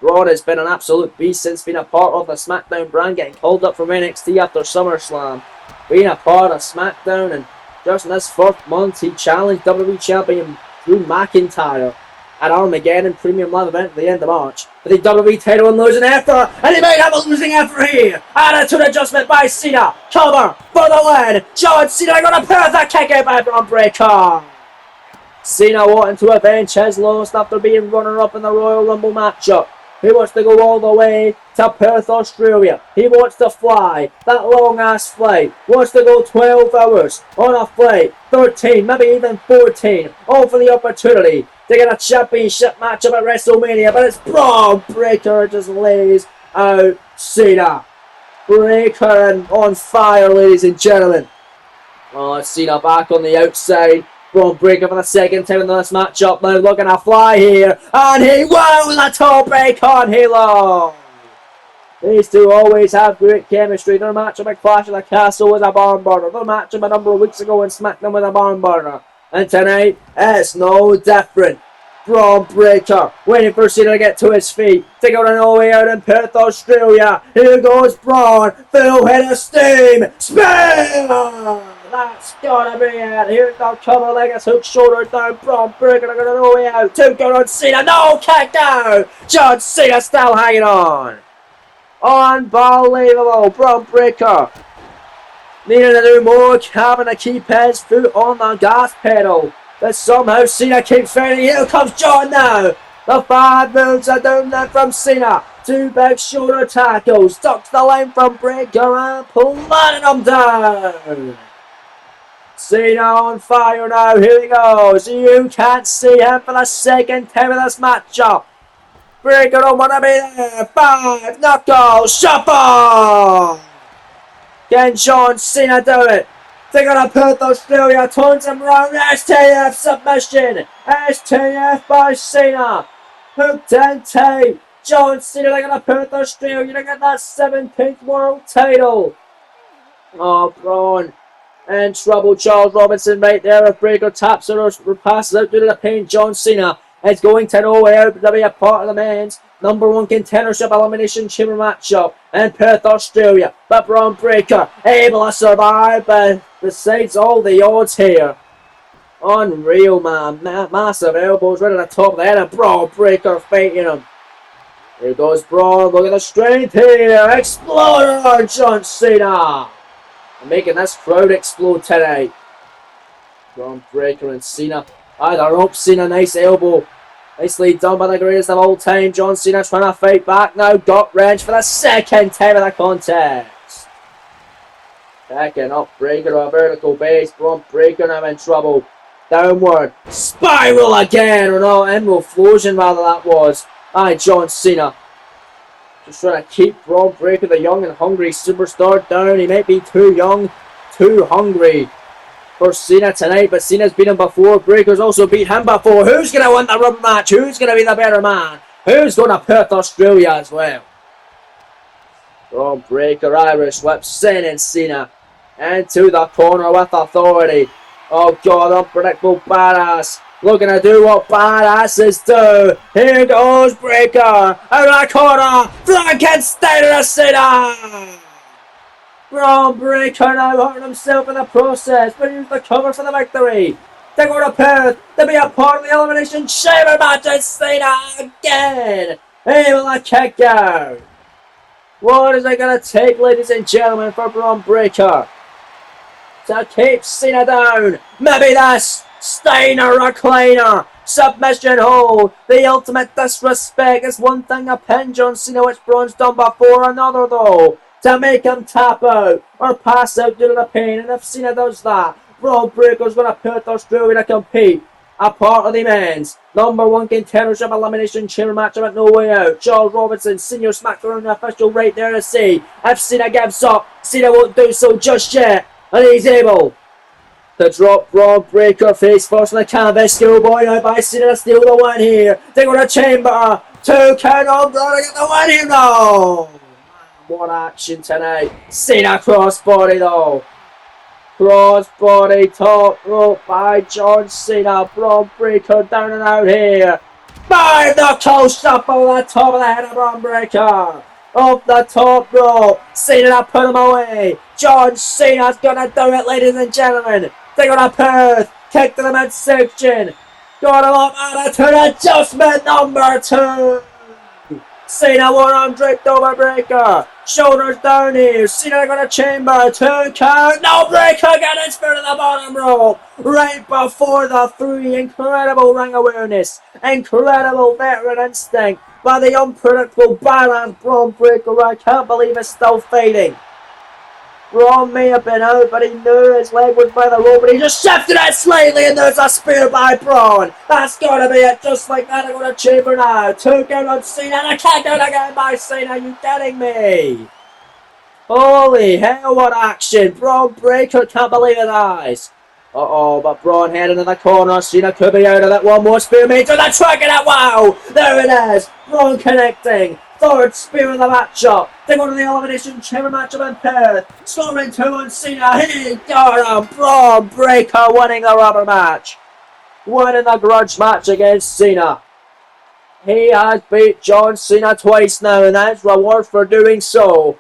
Braun has been an absolute beast since being a part of the SmackDown brand, getting called up from NXT after SummerSlam. Being a part of SmackDown, and just in this 4th month, he challenged WWE Champion Drew McIntyre at Armageddon Premium Live event at the end of March for the WWE title and losing effort, and he might have a losing effort here. Attitude adjustment by Cena. Cover for the win. John Cena got a perfect kick out by Braun Breaker. Cena wanting to avenge his loss after being runner-up in the Royal Rumble matchup. He wants to go all the way to Perth, Australia. He wants to fly that long-ass flight. Wants to go 12 hours on a flight. 13, maybe even 14. All for the opportunity to get a championship matchup at WrestleMania. But it's Braun Breaker just lays out Cena. Breaker and on fire, ladies and gentlemen. Oh, Cena back on the outside. Braun Breaker for the 2nd time in this matchup now, looking to fly here, and he won with a top Bacon Halo. These two always have great chemistry. Their matchup at Clash of the Castle was a barn burner. Their matchup a number of weeks ago in SmackDown was a barn burner. And tonight, it's no different. Braun Breaker waiting for Cena to get to his feet. To go all the way out in Perth, Australia. Here goes Braun. Full head of steam. Spin! That's gotta be it. Here's the cover leg, a hook shoulder down. Braun Breaker going all the way out. 2 count on Cena. No, kick out. John Cena still hanging on. Unbelievable. Braun Breaker needing to do more, having to keep his foot on the gas pedal. But somehow Cena keeps failing. Here comes John now. The 5 moves are down there from Cena. 2 big shoulder tackles. Ducks the line from Breaker and planting him down. Cena on fire now. Here he goes. You can't see him for the 2nd time in this matchup. Breaker don't want to be there. 5 knuckle shuffle. Can John Cena do it? They're going to Perth, Australia. Turns him around. STF submission. STF by Cena. Hooked and tape. John Cena, they're going to Perth, Australia. They get that 17th world title. Oh, Braun in trouble. Charles Robinson right there. If Breaker taps it or passes out due to the pain, John Cena It's going to nowhere to be a part of the men's number one contendership elimination chamber matchup in Perth, Australia. But Braun Breaker able to survive, but besides all the odds here. Unreal, man. Massive elbows right at the top of the head, and Braun Breaker fighting him. Here goes Braun. Look at the strength here. Exploder John Cena. Making this crowd explode tonight. Braun Breaker and Cena. The rope. Cena, nice elbow. Nicely done by the greatest of all time. John Cena trying to fight back now. Gut wrench for the second time of the contest. Backing up. Breaker to a vertical base. Braun Breaker now in trouble. Downward. Spiral again. Or no, Implosion rather that was. John Cena. Just trying to keep Braun Breaker, the young and hungry superstar, down. He might be too young, too hungry for Cena tonight, but Cena's beat him before. Breaker's also beat him before. Who's going to win the rubber match? Who's going to be the better man? Who's going to Perth, Australia as well? Braun Breaker, Irish whip, sending Cena into the corner with authority. Oh God, unpredictable badass. Looking to do what badasses do. Here goes Breaker. Out of the corner. Frankenstein to Cena. Braun Breaker now hurting himself in the process. But here's the cover for the victory. They go to Perth to be a part of the Elimination Chamber match. And Cena again. Able to kick out. What is it going to take, ladies and gentlemen, for Braun Breaker to keep Cena down? Maybe this Steiner recliner, submission hold, the ultimate disrespect. Is one thing a pin John Cena, which Braun's done before. Another though, to make him tap out or pass out due to the pain. And if Cena does that, Braun Breaker's going to put Australia to compete. A part of the men's number one contendership elimination chamber matchup at No Way Out. Charles Robinson, senior SmackDown official, right there to see if Cena gives up. Cena won't do so just yet, and he's able to drop Braun Breaker face first on the canvas. Schoolboy out by Cena to steal the win here. They go to chamber. 2 count on Braun to get the win here. No! What action tonight. Cena crossbody though. Crossbody top rope by John Cena. Braun Breaker down and out here. 5 knuckle shuffle on the top of the head of Braun Breaker. Up the top rope. Cena to put him away. John Cena's gonna do it, ladies and gentlemen. They got a Perth. Kick to the midsection. Got him up attitude adjustment number 2. Cena one-arm draped over Breaker. Shoulders down here. Cena got a chamber. 2 count. No, Breaker getting through to the bottom rope. Right before the 3. Incredible ring awareness. Incredible veteran instinct by the unpredictable badass Braun Breaker. I can't believe it's still fading. Braun may have been out, but he knew his leg was by the rope, and he just shifted it slightly, and there's a spear by Braun. That's gotta be it, just like that. I'm gonna chamber now. 2 count on Cena, and a kick out again by Cena. Are you kidding me? Holy hell, what action. Braun Breaker can't believe his eyes. But Braun heading in the corner. Cena could be out of that. One more spear made to the track, and that, wow, there it is. Braun connecting. 3rd spear of the matchup. They go to the Elimination Chamber matchup in Perth. Scoring 2 on Cena. He got him. Braun Breaker winning the rubber match. Winning the grudge match against Cena. He has beat John Cena twice now, and that's reward for doing so.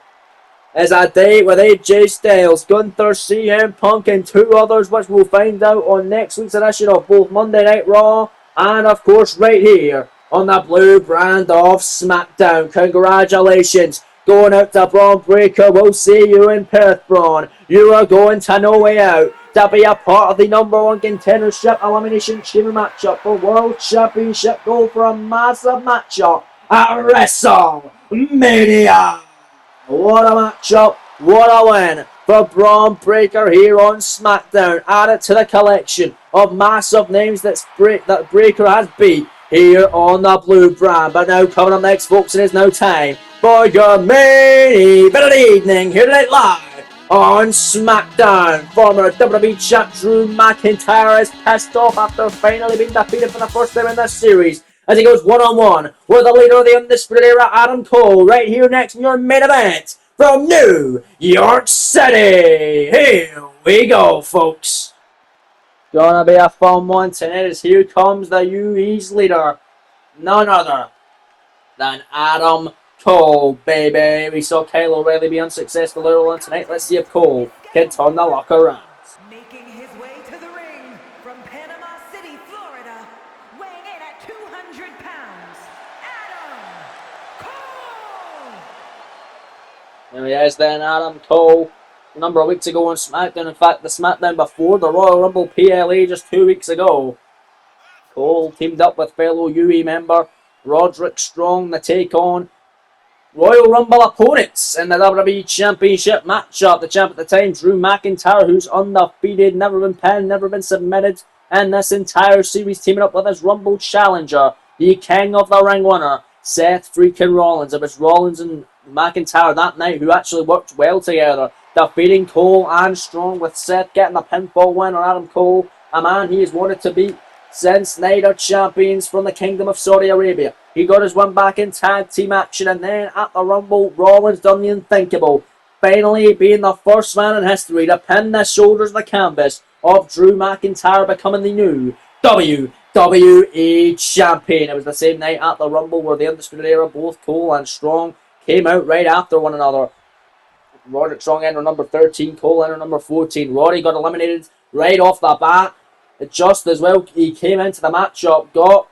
As a date with AJ Styles, Gunther, CM Punk, and 2 others, which we'll find out on next week's edition of both Monday Night Raw and, of course, right here on the blue brand of SmackDown. Congratulations going out to Braun Breaker. We'll see you in Perth, Braun. You are going to No Way Out to be a part of the number one contendership elimination chamber matchup for World Championship goal for a massive matchup at WrestleMania. What a matchup, what a win for Braun Breaker here on SmackDown. Added to the collection of massive names that Breaker has beat here on the blue brand. But now coming up next, folks, it is now time for your main event of the evening here tonight live on SmackDown. Former WWE champ Drew McIntyre is pissed off after finally being defeated for the first time in this series, as he goes one-on-one with the leader of the Undisputed Era, Adam Cole, right here next in your main event from New York City. Here we go, folks. Gonna be a fun one tonight as here comes the UE's leader. None other than Adam Cole, baby. We saw Kyle O'Reilly be unsuccessful earlier on tonight. Let's see if Cole can turn the luck around. Making his way to the ring from Panama City, Florida, weighing in at 200 pounds, Adam Cole! There he is then, Adam Cole. A number of weeks ago on SmackDown, in fact the SmackDown before the Royal Rumble PLA just 2 weeks ago. Cole teamed up with fellow UE member Roderick Strong to take on Royal Rumble opponents in the WWE Championship matchup. The champ at the time, Drew McIntyre, who's undefeated, never been pinned, never been submitted, and this entire series teaming up with his Rumble challenger, the King of the Ring winner, Seth freaking Rollins. It was Rollins and McIntyre that night who actually worked well together, defeating Cole and Strong, with Seth getting a pinfall win on Adam Cole, a man he has wanted to beat since neither champions from the Kingdom of Saudi Arabia. He got his win back in tag team action, and then at the Rumble, Rollins done the unthinkable, finally being the first man in history to pin the shoulders of the canvas of Drew McIntyre, becoming the new WWE Champion. It was the same night at the Rumble where the Undisputed Era, both Cole and Strong, came out right after one another. Roderick Strong entered number 13, Cole entered number 14. Roddy got eliminated right off the bat. Just as well, he came into the matchup, got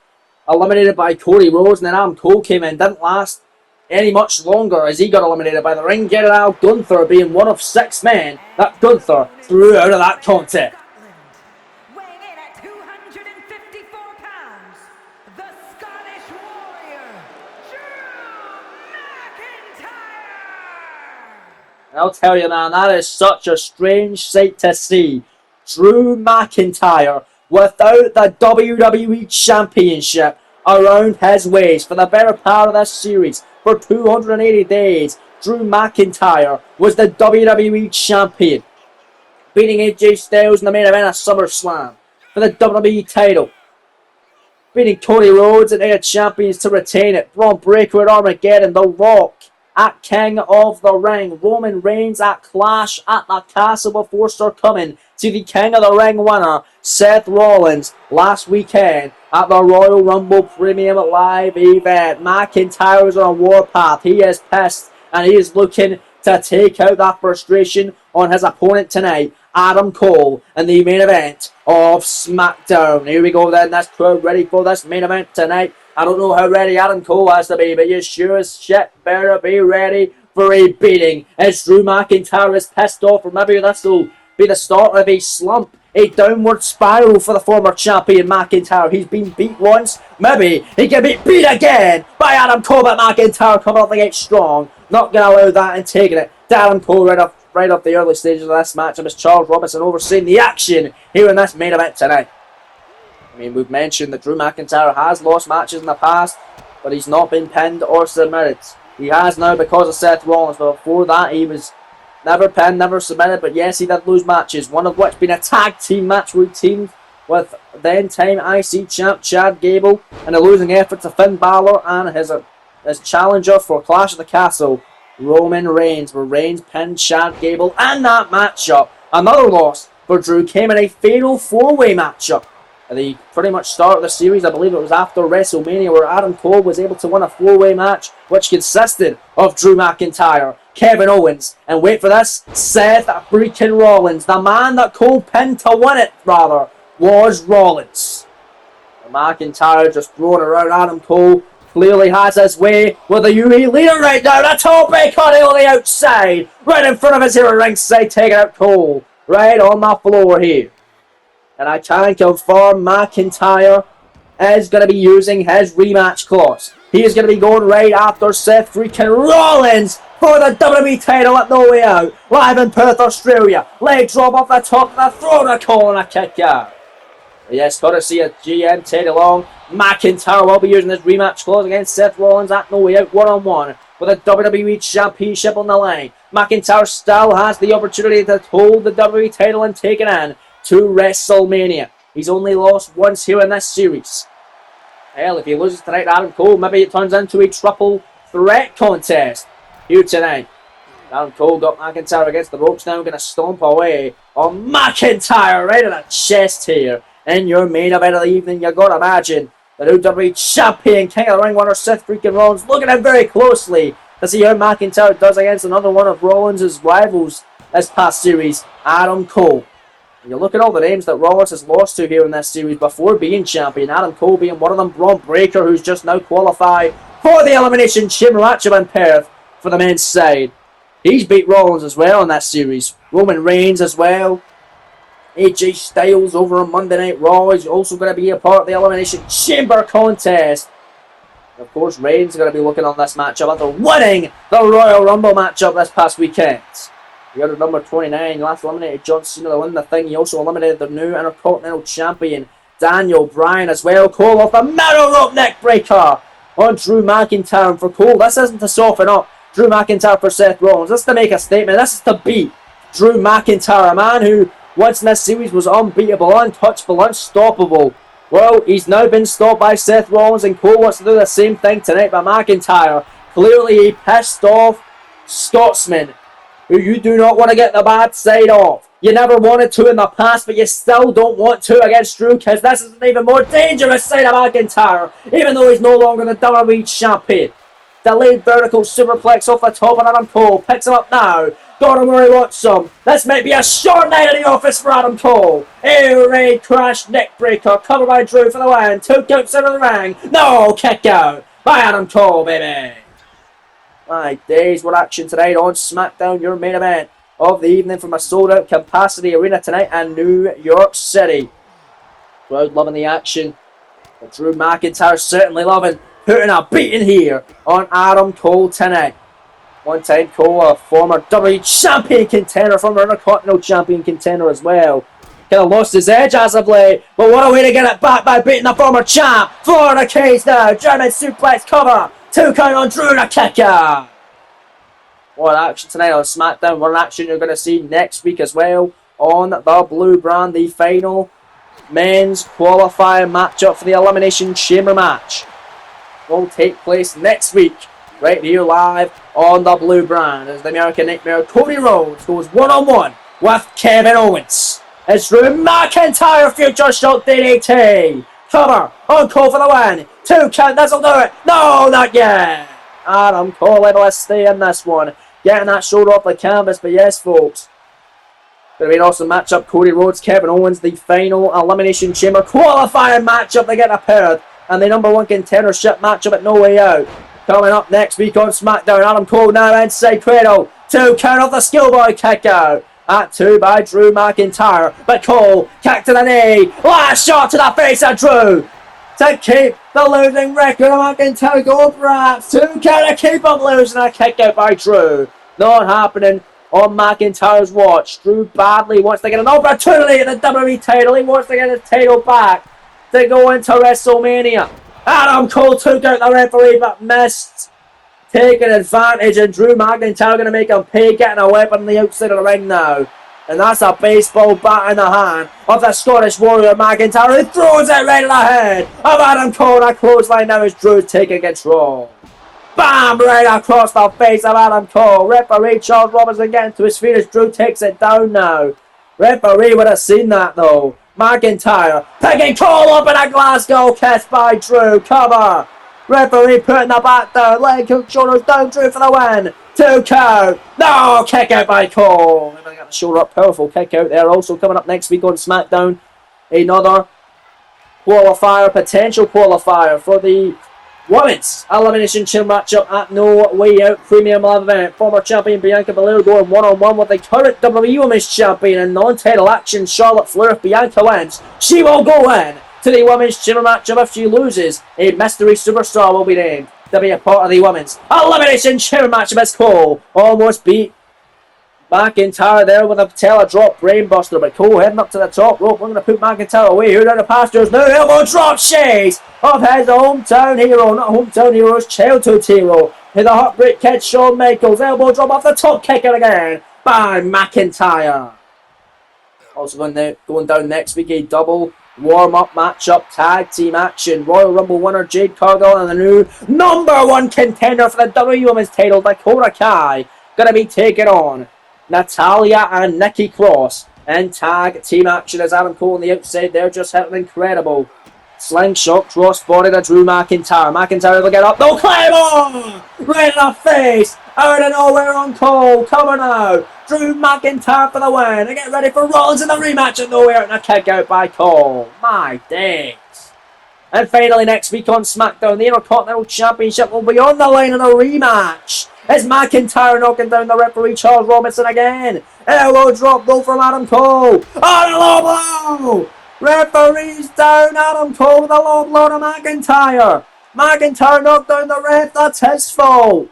eliminated by Cody Rhodes, and then Adam Cole came in. Didn't last any much longer as he got eliminated by the Ring General Gunther, being one of 6 men that Gunther threw out of that contest. Weighing in at 254 pounds, the Scottish Warrior, Drew McIntyre! And I'll tell you, man, that is such a strange sight to see. Drew McIntyre without the WWE Championship around his waist for the better part of this series. For 280 days, Drew McIntyre was the WWE Champion, beating AJ Styles in the main event of SummerSlam for the WWE title, beating Cody Rhodes and Night of Champions to retain it, Braun Breaker at Armageddon, The Rock at King of the Ring, Roman Reigns at Clash at the Castle before succumbing to the King of the Ring winner, Seth Rollins, last weekend at the Royal Rumble Premium Live event. McIntyre is on a warpath. He is pissed and he is looking to take out that frustration on his opponent tonight, Adam Cole, in the main event of SmackDown. Here we go then, this crowd ready for this main event tonight. I don't know how ready Adam Cole has to be, but you sure as shit better be ready for a beating as Drew McIntyre is pissed off, or maybe this will be the start of a slump, a downward spiral for the former champion McIntyre. He's been beat once, maybe he can be beat again by Adam Cole, but McIntyre coming up the gate strong, not going to allow that and taking it to Adam Cole right off the early stages of this match. It was Charles Robinson overseeing the action here in this main event tonight. I mean, we've mentioned that Drew McIntyre has lost matches in the past, but he's not been pinned or submitted. He has now because of Seth Rollins, but before that he was never pinned, never submitted, but yes, he did lose matches, one of which being a tag team match where he teamed with then-time IC champ Chad Gable in a losing effort to Finn Balor and his challenger for Clash of the Castle, Roman Reigns, where Reigns pinned Chad Gable, and that matchup, another loss for Drew, came in a fatal 4-way matchup. At the pretty much start of the series, I believe it was after WrestleMania, where Adam Cole was able to win a 4-way match, which consisted of Drew McIntyre, Kevin Owens, and wait for this, Seth freaking Rollins. The man that Cole pinned to win it, rather, was Rollins. McIntyre just throwing around Adam Cole, clearly has his way with the UE leader right now. The top break on the outside, right in front of his here ringside, taking out Cole, right on the floor here. And I can confirm McIntyre is going to be using his rematch clause. He is going to be going right after Seth freaking Rollins for the WWE title at No Way Out. Live in Perth, Australia. Leg drop off the top, the throw to Cole and a kick out. Yes, courtesy of GM Teddy Long, McIntyre will be using his rematch clause against Seth Rollins at No Way Out one-on-one with a WWE Championship on the line. McIntyre still has the opportunity to hold the WWE title and take it in to WrestleMania. He's only lost once here in this series. Hell, if he loses tonight to Adam Cole, maybe it turns into a triple threat contest here tonight. Adam Cole got McIntyre against the ropes now, going to stomp away on McIntyre right in the chest here. In your main event of the evening, you got to imagine the new WWE Champion, King of the Ring winner Seth freaking Rollins, looking at him very closely to see how McIntyre does against another one of Rollins' rivals this past series, Adam Cole. And you look at all the names that Rollins has lost to here in this series before being champion, Adam Cole being one of them, Braun Breaker, who's just now qualified for the Elimination Chamber matchup in Perth for the men's side. He's beat Rollins as well in that series. Roman Reigns as well. AJ Styles over on Monday Night Raw is also going to be a part of the Elimination Chamber contest. And of course, Reigns is going to be looking on this matchup after winning the Royal Rumble matchup this past weekend. He got number 29, last eliminated John Cena to win the thing. He also eliminated the new Intercontinental Champion, Daniel Bryan as well. Cole off the middle rope neck breaker on Drew McIntyre. And for Cole, this isn't to soften up Drew McIntyre for Seth Rollins. This is to make a statement. This is to beat Drew McIntyre, a man who once in this series was unbeatable, untouchable, unstoppable. Well, he's now been stopped by Seth Rollins, and Cole wants to do the same thing tonight by McIntyre. Clearly a pissed off Scotsman who you do not want to get the bad side of. You never wanted to in the past, but you still don't want to against Drew, because this is an even more dangerous side of McIntyre, even though he's no longer the WWE Champion. Delayed vertical superplex off the top of Adam Cole. Picks him up now. Got him where he wants him. This might be a short night in the office for Adam Cole. Air raid crash neckbreaker. Covered by Drew for the win. 2 counts out of the ring. No, kick out by Adam Cole, baby. My days, what action tonight on SmackDown, your main event of the evening from a sold-out capacity arena tonight in New York City. Crowd loving the action. But Drew McIntyre certainly loving putting a beating here on Adam Cole tonight. One time Cole, a former WWE Champion contender, former Intercontinental Champion contender as well. Kind of lost his edge as of late, but what a way to get it back by beating the former champ. Florida case now, German suplex cover. 2 count on Drew to kick out. What action tonight on SmackDown. What action you're going to see next week as well on the Blue Brand. The final men's qualifying matchup for the Elimination Chamber match will take place next week, right here live on the Blue Brand, as the American Nightmare Cody Rhodes goes one-on-one with Kevin Owens. It's Drew McIntyre, Future Shock DDT. Cover on Cole for the win. 2 count, this'll do it. No, not yet. Adam Cole able to stay in this one, getting that shoulder off the canvas, but yes, folks, going to be an awesome matchup. Cody Rhodes, Kevin Owens, the final Elimination Chamber qualifying matchup to get a Perth, and the number 1 contendership matchup at No Way Out. Coming up next week on SmackDown, Adam Cole now inside cradle. 2 count off the Schoolboy kick out. At 2 by Drew McIntyre. But Cole, kick to the knee. Last shot to the face of Drew. To keep the losing record of McIntyre going perhaps. 2 count to keep him losing. A kick out by Drew. Not happening on McIntyre's watch. Drew badly wants to get an opportunity at the WWE title. He wants to get his title back to go into WrestleMania. Adam Cole took out the referee but missed, taking advantage, and Drew McIntyre going to make him pay, getting a weapon on the outside of the ring now. And that's a baseball bat in the hand of the Scottish Warrior McIntyre, who throws it right in the head of Adam Cole. A clothesline now as Drew's taking control. Bam! Right across the face of Adam Cole. Referee Charles Robinson getting to his feet as Drew takes it down now. Referee would have seen that though. McIntyre picking Cole up in a Glasgow kiss by Drew. Cover. Referee putting the bat down. Leg hook, shoulders down. Drew for the win. 2 count. No, kick out by Cole. Maybe got the shoulder up. Powerful kick out there. Also coming up next week on SmackDown, another qualifier, potential qualifier for the Women's Elimination Chamber matchup at No Way Out Premium Live event. Former champion Bianca Belair going one-on-one with the current WWE Women's Champion in non-title action Charlotte Flair. If Bianca wins, she will go in to the Women's Chamber matchup. If she loses, a mystery superstar will be named to be a part of the Women's Elimination Chamber matchup as Cole almost beat McIntyre there with a Patella drop brainbuster, but Cole heading up to the top rope. We're going to put McIntyre away here down the pastures. Now elbow drop chase of his hometown hero, not hometown heroes, childhood hero. The Heartbreak Kid Shawn Michaels. Elbow drop off the top, kick it again by McIntyre. Also going down next week, a double warm-up matchup, tag team action. Royal Rumble winner Jade Cargill and the new number 1 contender for the WWE Women's title, Dakota Kai, going to be taking on Natalia and Nikki Cross. And tag team action as Adam Cole on the outside. They're just hitting incredible. Slingshot, crossbody to Drew McIntyre. McIntyre will get up. No Claymore! Right in the face! Out of nowhere on Cole. Coming out. Drew McIntyre for the win. And get ready for Rollins in the rematch at nowhere. And a kick out by Cole. My days. And finally next week on SmackDown, the Intercontinental Championship will be on the line in a rematch. Is McIntyre knocking down the referee Charles Robinson again? Elbow drop though from Adam Cole. On a low blow! Referee's down. Adam Cole with a low blow to McIntyre. McIntyre knocked down the ref. That's his fault.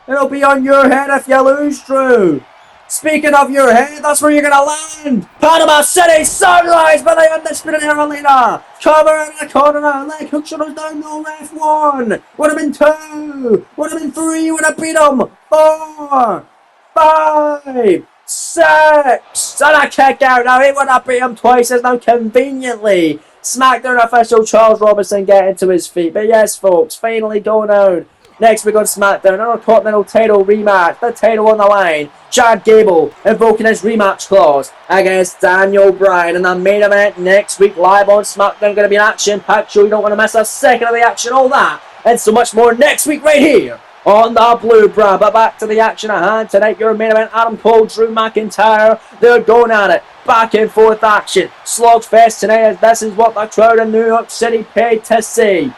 It'll be on your head if you lose, Drew. Speaking of your head, that's where you're going to land. Panama City Sunrise by the Undisputed Era leader. Cover in the corner now. Leg hook shoulders down. No ref. 1. Would have been 2. Would have been 3. Would have beat him. 4. 5. 6. And a kick out. Now he would have beat him twice. As now conveniently SmackDown official Charles Robinson getting to his feet. But yes, folks, finally going out. Next week on SmackDown, another Continental title rematch. The title on the line. Chad Gable invoking his rematch clause against Daniel Bryan. And the main event next week live on SmackDown. Going to be an action-packed show. You don't want to miss a second of the action. All that and so much more next week right here on the Blue Brand. But back to the action at hand tonight. Your main event, Adam Cole, Drew McIntyre. They're going at it. Back and forth action. Slugfest tonight as this is what the crowd in New York City paid to see.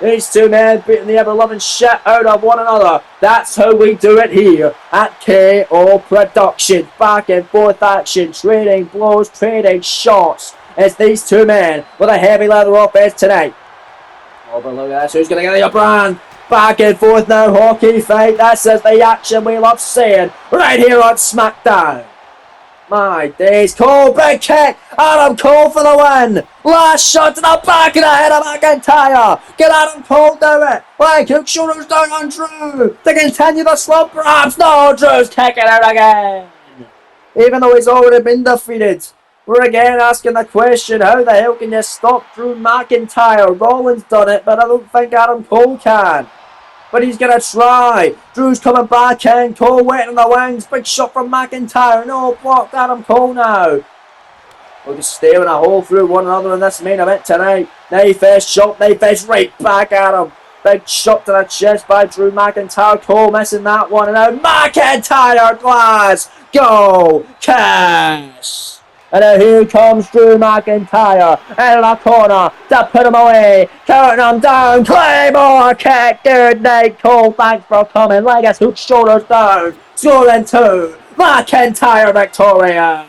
These two men beating the ever-loving shit out of one another. That's how we do it here at KO Productions. Back and forth action, trading blows, trading shots. It's these two men with a heavy leather offense tonight. Oh, but look at this. Who's going to get the brand? Back and forth now, hockey fight. This is the action we love seeing right here on SmackDown. My days. Cole, big kick. Adam Cole for the win. Last shot to the back of the head of McIntyre. Get Adam Cole do it. Leg hook, shoulders down on Drew. To continue the slump, perhaps. No, Drew's kicking out again. Even though he's already been defeated. We're again asking the question, how the hell can you stop Drew McIntyre? Rollins done it, but I don't think Adam Cole can. But he's going to try. Drew's coming back in. Cole waiting in the wings. Big shot from McIntyre. No, blocked Adam Cole now. We're just staring a hole through one another in this main event tonight. Knife edge shot. Knife edge right back at him. Big shot to the chest by Drew McIntyre. Cole missing that one. And now McIntyre glass. Go. Cash. And now here comes Drew McIntyre in the corner to put him away. Counting him down. Claymore kick. Good night, Cole. Thanks for coming. Legas hook shoulders down. Scoring 2. McIntyre victorious.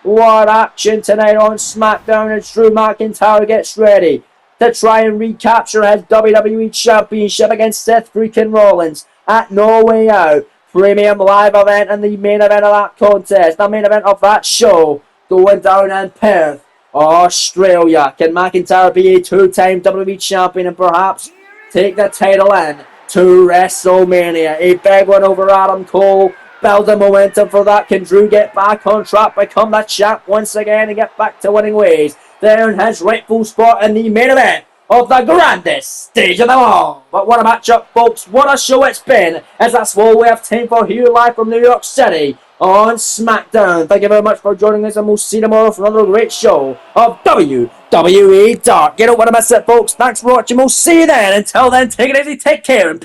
What action tonight on SmackDown as Drew McIntyre gets ready to try and recapture his WWE Championship against Seth freaking Rollins at No Way Out. Premium live event and the main event of that contest, the main event of that show, going down in Perth, Australia. Can McIntyre be a 2-time WWE champion and perhaps take the title in to WrestleMania? A big one over Adam Cole, building momentum for that. Can Drew get back on track, become the champ once again and get back to winning ways? There in his rightful spot in the main event of the grandest stage of them all. But what a matchup, folks. What a show it's been. As that's all we have time for here live from New York City on SmackDown. Thank you very much for joining us, and we'll see you tomorrow for another great show of WWE Dark. You don't want to miss it, folks. Thanks for watching. We'll see you then. Until then, take it easy, take care, and